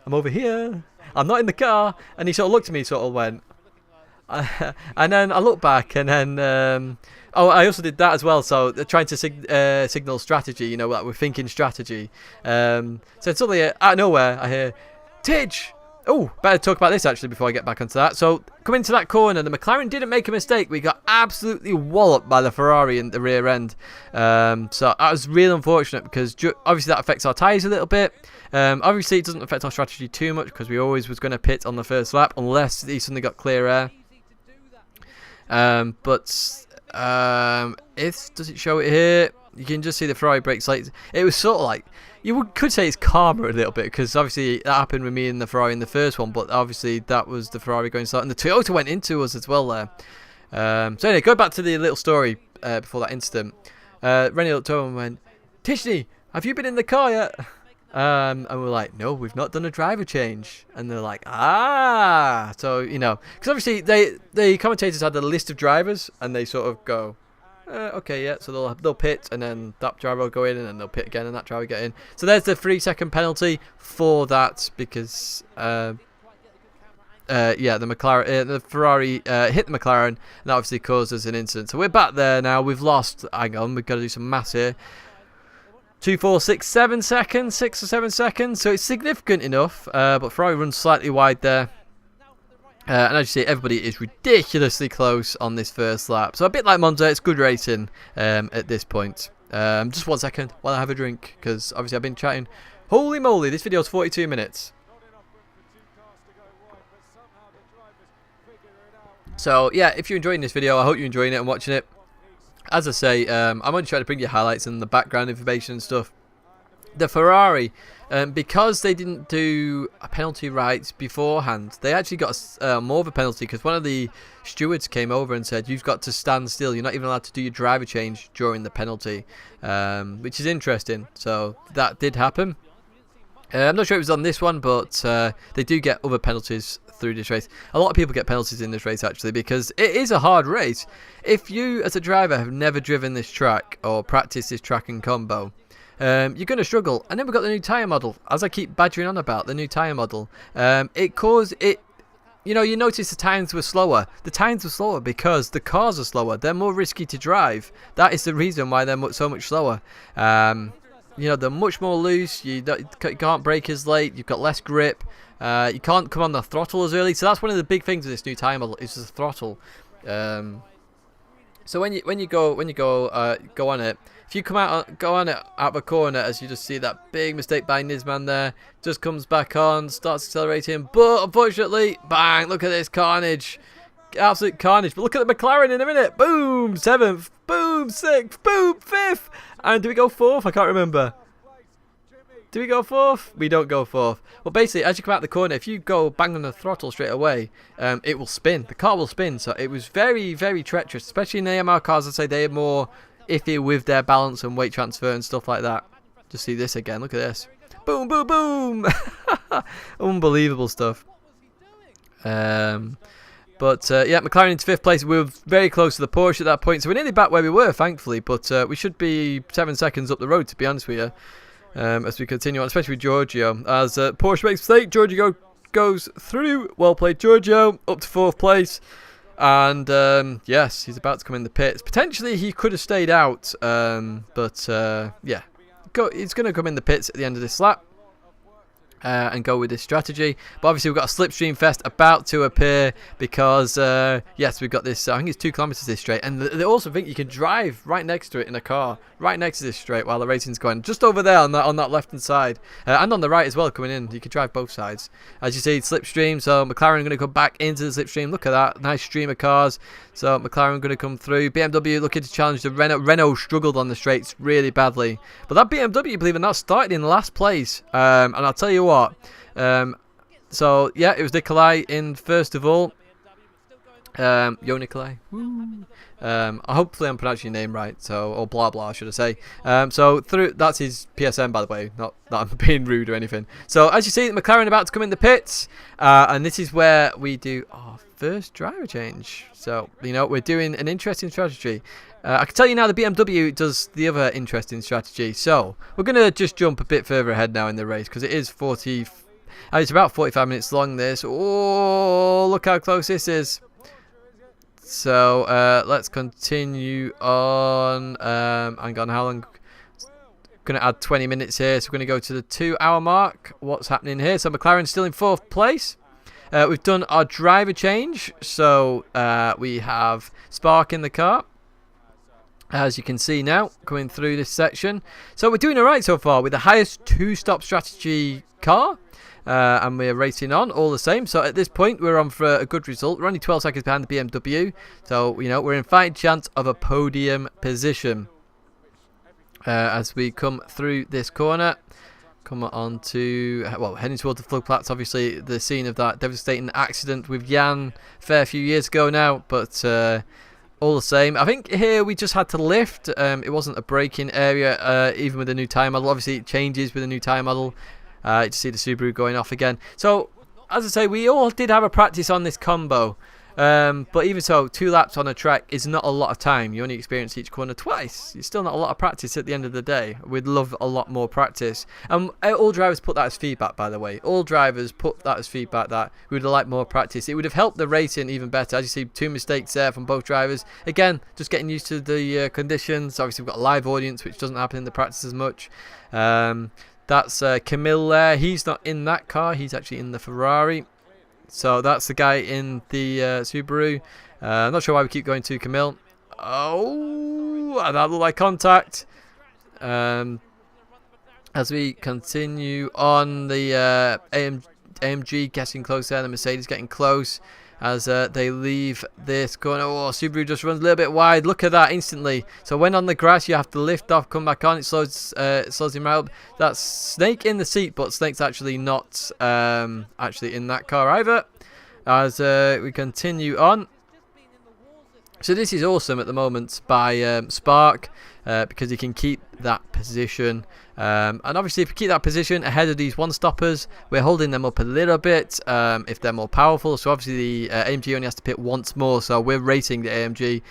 I'm over here, I'm not in the car, and he sort of looked at me, sort of went, and then I looked back, and then I also did that as well. So they're trying to signal strategy, like we're thinking strategy. So suddenly out of nowhere I hear Tidge. Oh, better talk about this actually before I get back onto that. So coming to that corner, the McLaren didn't make a mistake. We got absolutely walloped by the Ferrari in the rear end. So that was really unfortunate because obviously that affects our tyres a little bit. Obviously it doesn't affect our strategy too much because we always was going to pit on the first lap unless he suddenly got clear air. Does it show it here? You can just see the Ferrari brakes late. It was sort of like, could say it's calmer a little bit because obviously that happened with me and the Ferrari in the first one, but obviously that was the Ferrari going slow, and the Toyota went into us as well there. So anyway, go back to the little story before that incident. Rennie looked over and went, Tidgney, have you been in the car yet? And we're like, no, we've not done a driver change. And they're like, so, because obviously the commentators had a list of drivers, and they sort of go, okay, yeah, so they'll pit, and then that driver will go in, and then they'll pit again, and that driver will get in. So there's the 3-second penalty for that, because the Ferrari hit the McLaren, and that obviously causes an incident. So we're back there now. We've lost, hang on, we've got to do some maths here. 2, 4, 6, 7 seconds, 6 or 7 seconds, so it's significant enough, but Ferrari runs slightly wide there. And as you see, everybody is ridiculously close on this first lap. So a bit like Monza, it's good racing at this point. Just 1 second while I have a drink, because obviously I've been chatting. Holy moly, this video is 42 minutes. So yeah, if you're enjoying this video, I hope you're enjoying it and watching it. As I say, I'm only trying to bring you highlights and the background information and stuff. The Ferrari, because they didn't do a penalty right beforehand, they actually got more of a penalty because one of the stewards came over and said, you've got to stand still. You're not even allowed to do your driver change during the penalty, which is interesting. So that did happen. I'm not sure it was on this one, but they do get other penalties through this race. A lot of people get penalties in this race actually because it is a hard race. If you as a driver have never driven this track or practiced this track and combo, you're going to struggle. And then we've got the new tyre model, as I keep badgering on about the new tyre model. You notice the times were slower. The times were slower because the cars are slower. They're more risky to drive. That is the reason why they're so much slower. They're much more loose. You can't brake as late. You've got less grip. You can't come on the throttle as early. So that's one of the big things with this new tyre model is the throttle. So when you go on it, if you go on it out of a corner, as you just see that big mistake by Nisman there, just comes back on, starts accelerating, but unfortunately, bang! Look at this carnage. Absolute carnage. But look at the McLaren in a minute. Boom, 7th. Boom, 6th. Boom, 5th. And do we go 4th? I can't remember. Do we go 4th? We don't go 4th. Well, basically, as you come out the corner, if you go bang on the throttle straight away, it will spin. The car will spin. So it was very, very treacherous, especially in the AMR cars. I'd say they're more iffy with their balance and weight transfer and stuff like that. Just see this again. Look at this. Boom, boom, boom. Unbelievable stuff. But yeah, McLaren into 5th place. We were very close to the Porsche at that point, so we're nearly back where we were, thankfully. But we should be 7 seconds up the road, to be honest with you, as we continue on, especially with Giorgio. As Porsche makes a mistake, Giorgio goes through. Well played, Giorgio, up to 4th place. And yes, he's about to come in the pits. Potentially, he could have stayed out, but yeah, he's going to come in the pits at the end of this lap. And go with this strategy. But obviously we've got a slipstream fest about to appear because yes, we've got this, I think it's 2 kilometers this straight, and they also think you can drive right next to it in a car, right next to this straight while the racing's going, just over there on that left hand side, and on the right as well coming in. You can drive both sides. As you see, slipstream, so McLaren are going to come back into the slipstream. Look at that, nice stream of cars. So McLaren going to come through. BMW looking to challenge the Renault. Renault struggled on the straights really badly, but that BMW, believe it or not, started in last place, and I'll tell you what, so yeah, it was Nikolai in first of all. Yo Nikolai. Hopefully I'm pronouncing your name right, so, or blah blah should I say. So through, that's his PSN, by the way, not that I'm being rude or anything. So as you see, McLaren about to come in the pits, and this is where we do our first driver change. So you know, we're doing an interesting strategy. I can tell you now the BMW does the other interesting strategy. So we're going to just jump a bit further ahead now in the race because it is it's about 45 minutes long this. Oh, look how close this is. So let's continue on. Hang on, how long? Going to add 20 minutes here. So we're going to go to the 2-hour mark. What's happening here? So McLaren's still in 4th place. We've done our driver change. So we have Spark in the car, as you can see now, coming through this section. So we're doing alright so far with the highest 2-stop strategy car. And we're racing on all the same. So at this point, we're on for a good result. We're only 12 seconds behind the BMW. So, you know, we're in fighting chance of a podium position. As we come through this corner. Come on to, well, heading towards the floodplains. Obviously, the scene of that devastating accident with Jan a fair few years ago now. But all the same, I think here we just had to lift. It wasn't a braking area, even with the new tyre model. Obviously, it changes with the new tyre model. To see the Subaru going off again. So, as I say, we all did have a practice on this combo. But even so, 2 laps on a track is not a lot of time. You only experience each corner twice. It's still not a lot of practice at the end of the day. We'd love a lot more practice. And all drivers put that as feedback, by the way. All drivers put that as feedback that we would have liked more practice. It would have helped the racing even better. As you see, 2 mistakes there from both drivers. Again, just getting used to the conditions. Obviously, we've got a live audience, which doesn't happen in the practice as much. That's Camille there. He's not in that car. He's actually in the Ferrari. So that's the guy in the Subaru. I'm not sure why we keep going to Camille. Oh, that looked like contact. As we continue on, the AMG getting close there. The Mercedes getting close as they leave this corner. Oh, Subaru just runs a little bit wide. Look at that instantly. So when on the grass, you have to lift off, come back on. It slows him right up. That's Snake in the seat, but Snake's actually not actually in that car either. As we continue on. So this is awesome at the moment by Spark because he can keep that position. And obviously if we keep that position ahead of these one-stoppers, we're holding them up a little bit if they're more powerful. So obviously the AMG only has to pit once more, so we're racing the AMG.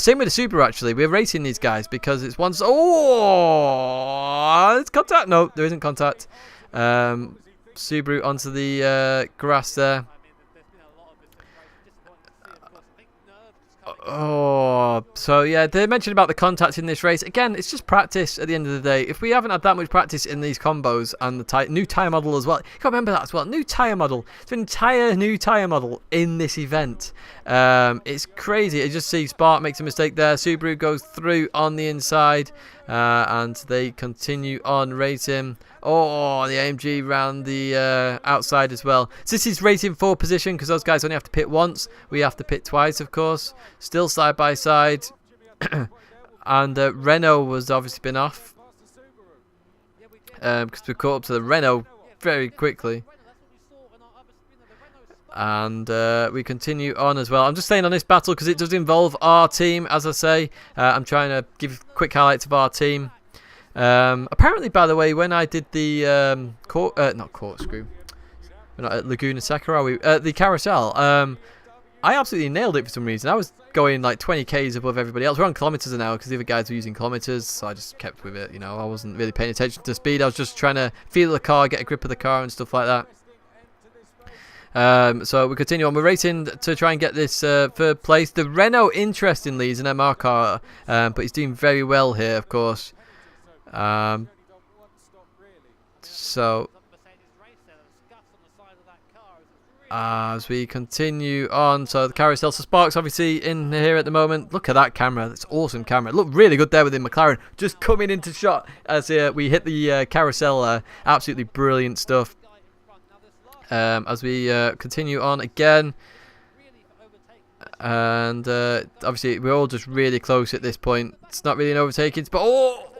Same with the Subaru actually, we're racing these guys because it's once... Oh! It's contact! No, there isn't contact. Subaru onto the grass there. Oh, so yeah, they mentioned about the contact in this race. Again, it's just practice at the end of the day. If we haven't had that much practice in these combos and the new tyre model as well, you can't remember that as well. New tyre model. It's an entire new tyre model in this event. It's crazy. You just see Spark makes a mistake there. Subaru goes through on the inside and they continue on racing. Oh, the AMG round the outside as well. So this is racing for position because those guys only have to pit once. We have to pit twice, of course. Still side by side. And Renault was obviously been off because we caught up to the Renault very quickly. And we continue on as well. I'm just saying on this battle because it does involve our team, as I say. I'm trying to give quick highlights of our team. Apparently, by the way, when I did the not corkscrew, we're not at Laguna Seca, are we? The carousel. I absolutely nailed it for some reason. I was going like 20 k's above everybody else. We're on kilometers an hour because the other guys were using kilometers, so I just kept with it. You know, I wasn't really paying attention to speed. I was just trying to feel the car, get a grip of the car and stuff like that. So we continue on. We're racing to try and get this third place. The Renault, interestingly, is an MR car, but he's doing very well here, of course. So as we continue on, so the carousel, so Sparks obviously in here at the moment. Look at that camera, that's awesome camera. It looked really good there with the McLaren just coming into shot as we hit the carousel. Absolutely brilliant stuff. As we continue on again, and obviously we're all just really close at this point. It's not really an overtaking, but oh,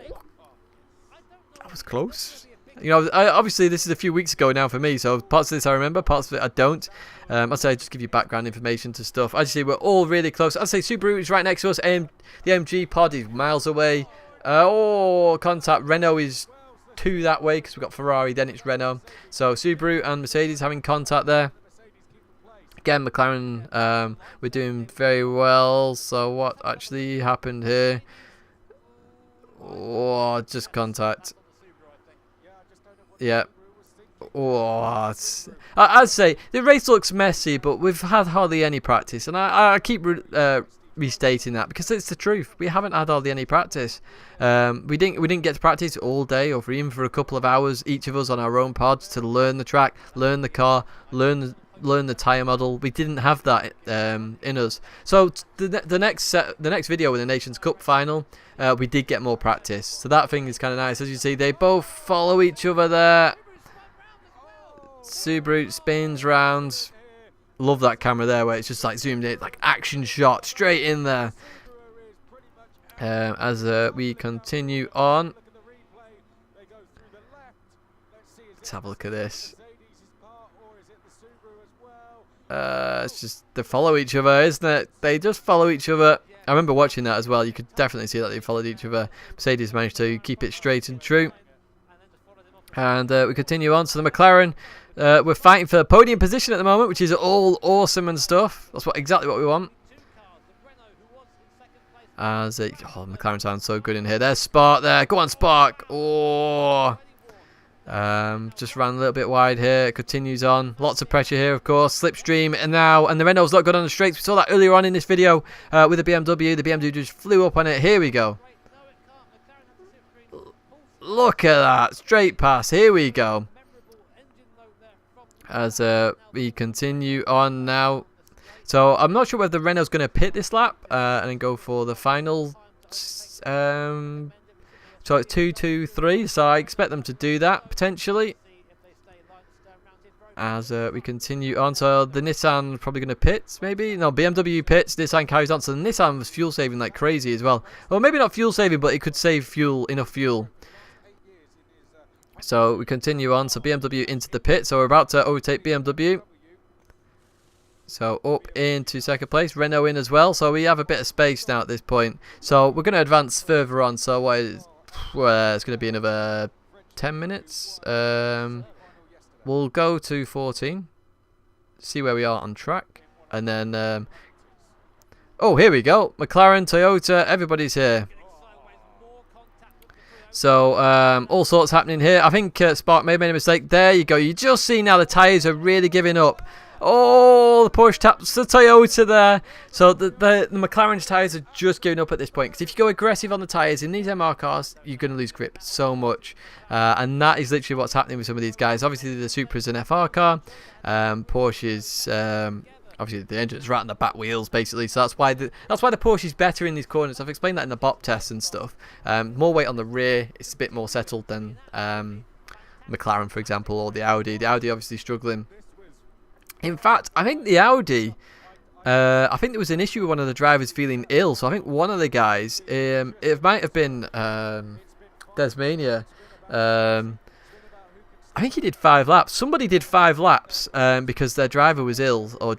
that was close. You know, obviously this is a few weeks ago now for me, so parts of this I remember, parts of it I don't. I'd say I just give you background information to stuff. As you see, we're all really close. I'd say Subaru is right next to us. The AMG pod is miles away. Oh, contact. Renault is 2 that way because we've got Ferrari, then it's Renault. So Subaru and Mercedes having contact there. Again, McLaren, we're doing very well. So what actually happened here? Oh, just contact. Yeah. Oh, I'd say the race looks messy, but we've had hardly any practice, and I keep restating that because it's the truth. We haven't had hardly any practice. We didn't get to practice all day, or even for a couple of hours, each of us on our own pods to learn the track, learn the car, learn the tyre model. We didn't have that in us. So the next video with the Nations Cup final, we did get more practice. So that thing is kind of nice. As you see, they both follow each other there. Subaru spins round. Love that camera there where it's just like zoomed in, like action shot straight in there. As we continue on, let's have a look at this. It's just they follow each other, isn't it? They just follow each other. I remember watching that as well. You could definitely see that they followed each other. Mercedes managed to keep it straight and true. And we continue on. So the McLaren, we're fighting for podium position at the moment, which is all awesome and stuff. That's exactly what we want. As McLaren sounds so good in here. There's Spark there. Go on, Spark. Oh. Just ran a little bit wide here. It continues on. Lots of pressure here, of course. Slipstream and now, and the Renault's not good on the straights. We saw that earlier on in this video with the BMW. The BMW just flew up on it. Here we go. Look at that. Straight pass. Here we go. As we continue on now. So I'm not sure whether the Renault's going to pit this lap and then go for the final. So it's 2-2-3. So I expect them to do that potentially. As we continue on. So the Nissan probably going to pit maybe. No, BMW pits. Nissan carries on. So the Nissan was fuel saving like crazy as well. Well, maybe not fuel saving, but it could save fuel, enough fuel. So we continue on. So BMW into the pit. So we're about to overtake BMW. So up into second place. Renault in as well. So we have a bit of space now at this point. So we're going to advance further on. So what is, it's going to be another 10 minutes. We'll go to 14. See where we are on track. And then... oh, here we go. McLaren, Toyota, everybody's here. So, all sorts happening here. I think Spark may have made a mistake. There you go. You just see now the tyres are really giving up. Oh, the push taps the Toyota there. So, the McLaren's tyres are just giving up at this point. Because if you go aggressive on the tyres in these MR cars, you're going to lose grip so much. And that is literally what's happening with some of these guys. Obviously, the Supra is an FR car. Porsche's... obviously, the engine's right on the back wheels, basically. So that's why the Porsche is better in these corners. I've explained that in the BOP tests and stuff. More weight on the rear. It's a bit more settled than McLaren, for example, or the Audi. The Audi obviously struggling. In fact, I think the Audi... I think there was an issue with one of the drivers feeling ill. So I think one of the guys... it might have been Desmania. I think he did 5 laps. Somebody did 5 laps because their driver was ill, or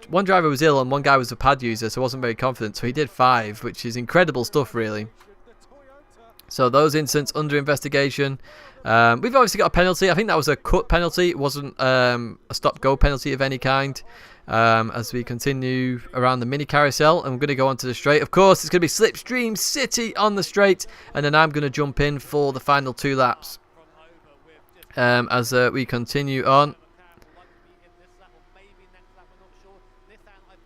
one driver was ill and one guy was a pad user, so wasn't very confident. So he did 5, which is incredible stuff, really. So those incidents under investigation. We've obviously got a penalty. I think that was a cut penalty. It wasn't a stop-go penalty of any kind. As we continue around the mini carousel, and we're going to go onto the straight. Of course, it's going to be Slipstream City on the straight, and then I'm going to jump in for the final 2 laps. As we continue on.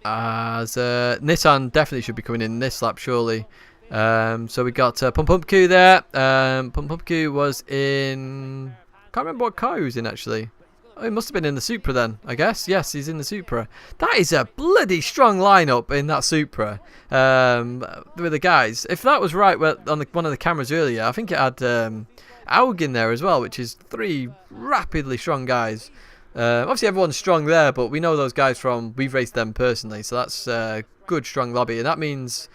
As Nissan definitely should be coming in this lap, surely. So we got Pumpku there. Pumpku was in... can't remember what car he was in, actually. Oh, he must have been in the Supra then, I guess. Yes, he's in the Supra. That is a bloody strong lineup in that Supra with the guys. If that was right on one of the cameras earlier, I think it had Aug in there as well, which is 3 rapidly strong guys. Obviously, everyone's strong there, but we know those guys we've raced them personally, so that's a good, strong lobby. And that means,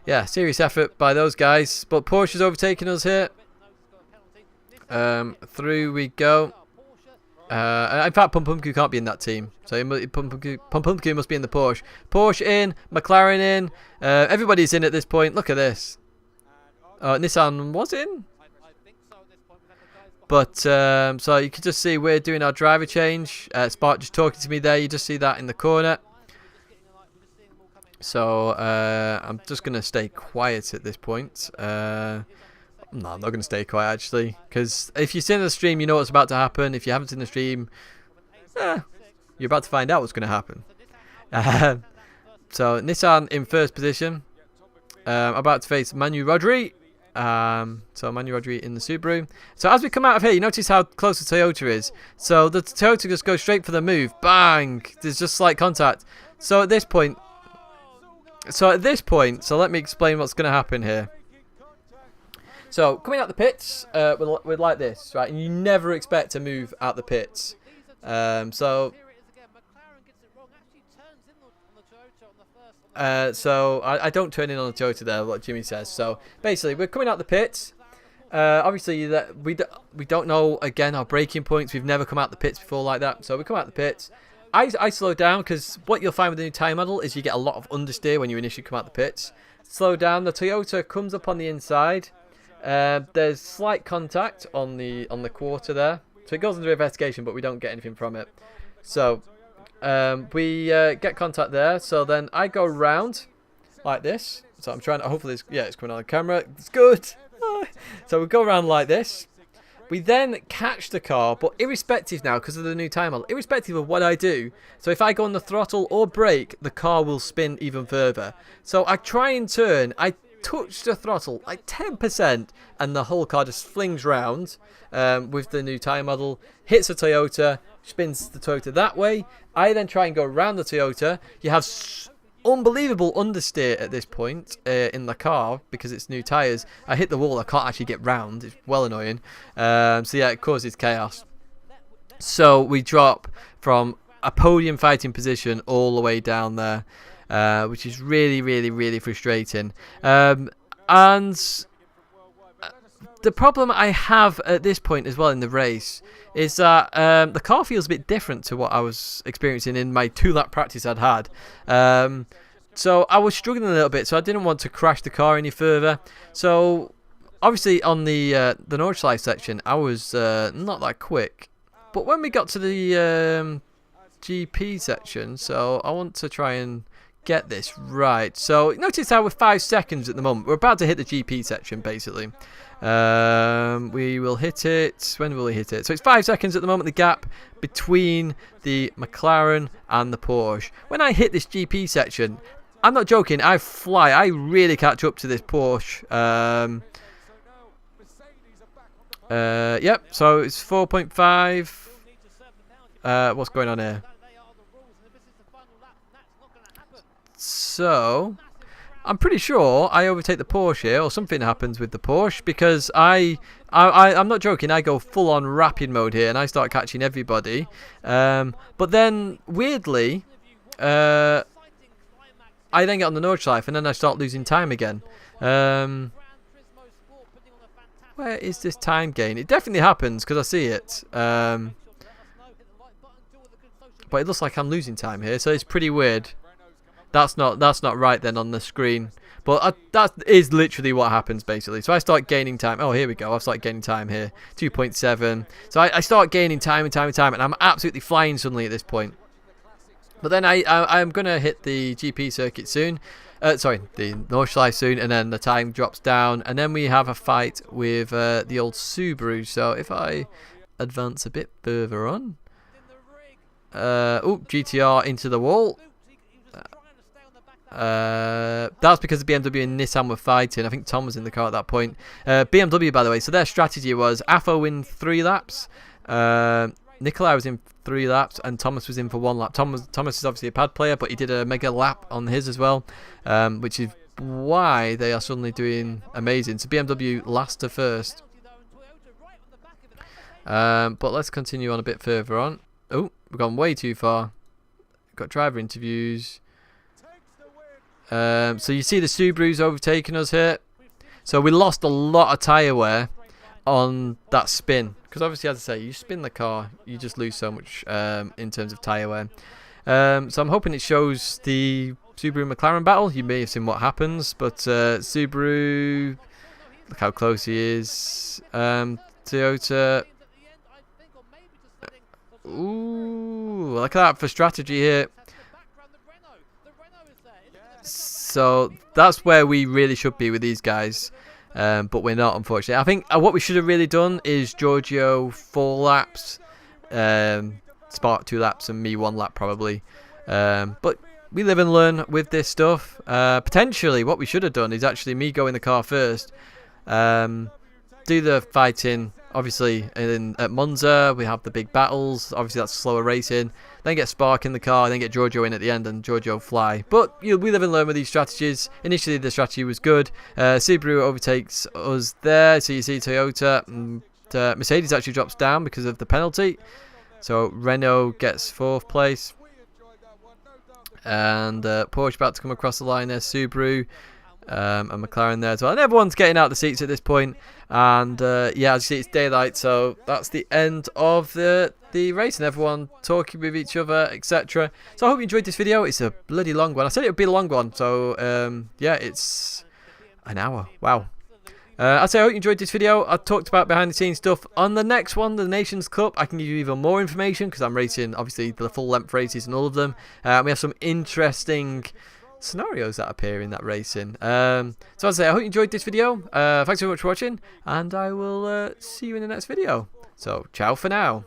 yeah, serious effort by those guys. But Porsche's overtaking us here. Through we go. In fact, Pumpku can't be in that team. So Pumpku must be in the Porsche. Porsche in, McLaren in. Everybody's in at this point. Look at this. Nissan was in. But, so you can just see we're doing our driver change. Spark just talking to me there. You just see that in the corner. So, I'm just going to stay quiet at this point. No, I'm not going to stay quiet, actually. Because if you've seen the stream, you know what's about to happen. If you haven't seen the stream, you're about to find out what's going to happen. So, Nissan in first position. About to face Manu Rodri. So Manu Rodri in the Subaru. So as we come out of here, you notice how close the Toyota is. So the Toyota just goes straight for the move. Bang! There's just slight contact. So at this point, so let me explain what's going to happen here. So coming out the pits, we're like this, right? And you never expect to move out the pits. So I don't turn in on the Toyota there, what Jimmy says. So basically, we're coming out the pits. Obviously, that we don't know, again, our braking points. We've never come out the pits before like that. So we come out the pits. I slow down because what you'll find with the new tyre model is you get a lot of understeer when you initially come out the pits. Slow down. The Toyota comes up on the inside. There's slight contact on the quarter there. So it goes under investigation, but we don't get anything from it. So we get contact there. So then I go round like this. So I'm trying to, hopefully it's coming on the camera. It's good. So we go around like this. We then catch the car, but irrespective now, because of the new time model, irrespective of what I do, so if I go on the throttle or brake, the car will spin even further. So I try and turn, I touch the throttle like 10%, and the whole car just flings round with the new tyre model, hits the Toyota, spins the Toyota that way. I then try and go around the Toyota. You have unbelievable understeer at this point in the car because it's new tyres. I hit the wall, I can't actually get round. It's well annoying. So yeah, it causes chaos. So we drop from a podium fighting position all the way down there, which is really, really, really frustrating. And the problem I have at this point as well in the race is that the car feels a bit different to what I was experiencing in my 2-lap practice I'd had. So I was struggling a little bit, so I didn't want to crash the car any further. So obviously on the Nordschleife section, I was not that quick. But when we got to the GP section, so I want to try and get this right. So notice how we're 5 seconds at the moment. We're about to hit the GP section, basically. We will hit it. When will we hit it? So it's 5 seconds at the moment, the gap between the McLaren and the Porsche. When I hit this GP section, I'm not joking, I fly. I really catch up to this Porsche. Yep, so it's 4.5. What's going on here? So I'm pretty sure I overtake the Porsche here, or something happens with the Porsche, because I'm not joking, I go full on rapid mode here and I start catching everybody. But then weirdly, I then get on the Nordschleife and then I start losing time again. Where is this time gain? It definitely happens because I see it. But it looks like I'm losing time here, so it's pretty weird. that's not right then on the screen. But that is literally what happens basically. So I start gaining time. Oh, here we go. I've started gaining time here. 2.7. So I start gaining time, and I'm absolutely flying suddenly at this point. But then I'm going to hit the GP circuit soon. Sorry, the Nurburgring soon, and then the time drops down. And then we have a fight with the old Subaru. So if I advance a bit further on. GTR into the wall. That's because the BMW and Nissan were fighting. I think Tom was in the car at that point. BMW, by the way, so their strategy was Afo in 3 laps. Nikolai was in 3 laps, and Thomas was in for 1 lap. Thomas is obviously a pad player, but he did a mega lap on his as well, which is why they are suddenly doing amazing. So BMW last to first. But let's continue on a bit further on. Oh, we've gone way too far. Got driver interviews. So you see the Subaru's overtaking us here. So we lost a lot of tyre wear on that spin. Because obviously, as I say, you spin the car, you just lose so much in terms of tyre wear. So I'm hoping it shows the Subaru McLaren battle. You may have seen what happens. But Subaru, look how close he is. Toyota. Ooh, look at that for strategy here. So that's where we really should be with these guys, but we're not, unfortunately. I think what we should have really done is Giorgio 4 laps, Spark 2 laps, and me 1 lap probably. But we live and learn with this stuff. Potentially, what we should have done is actually me go in the car first, do the fighting. Obviously, at Monza, we have the big battles. Obviously, that's slower racing. Then get Spark in the car, then get Giorgio in at the end, and Giorgio fly. But we live and learn with these strategies. Initially, the strategy was good. Subaru overtakes us there. So you see Toyota. And, Mercedes actually drops down because of the penalty. So Renault gets 4th place. And Porsche about to come across the line there. Subaru. And McLaren there as well, and everyone's getting out the seats at this point. And yeah, as you see, it's daylight, so that's the end of the race, and everyone talking with each other, etc. So I hope you enjoyed this video. It's a bloody long one. I said it would be a long one, so yeah, it's an hour. Wow. I'd say I hope you enjoyed this video. I talked about behind the scenes stuff. On the next one, the Nations Cup, I can give you even more information because I'm racing obviously the full length races and all of them. We have some interesting scenarios that appear in that racing. So as I say, I hope you enjoyed this video. Thanks so much for watching, and I will see you in the next video. So ciao for now.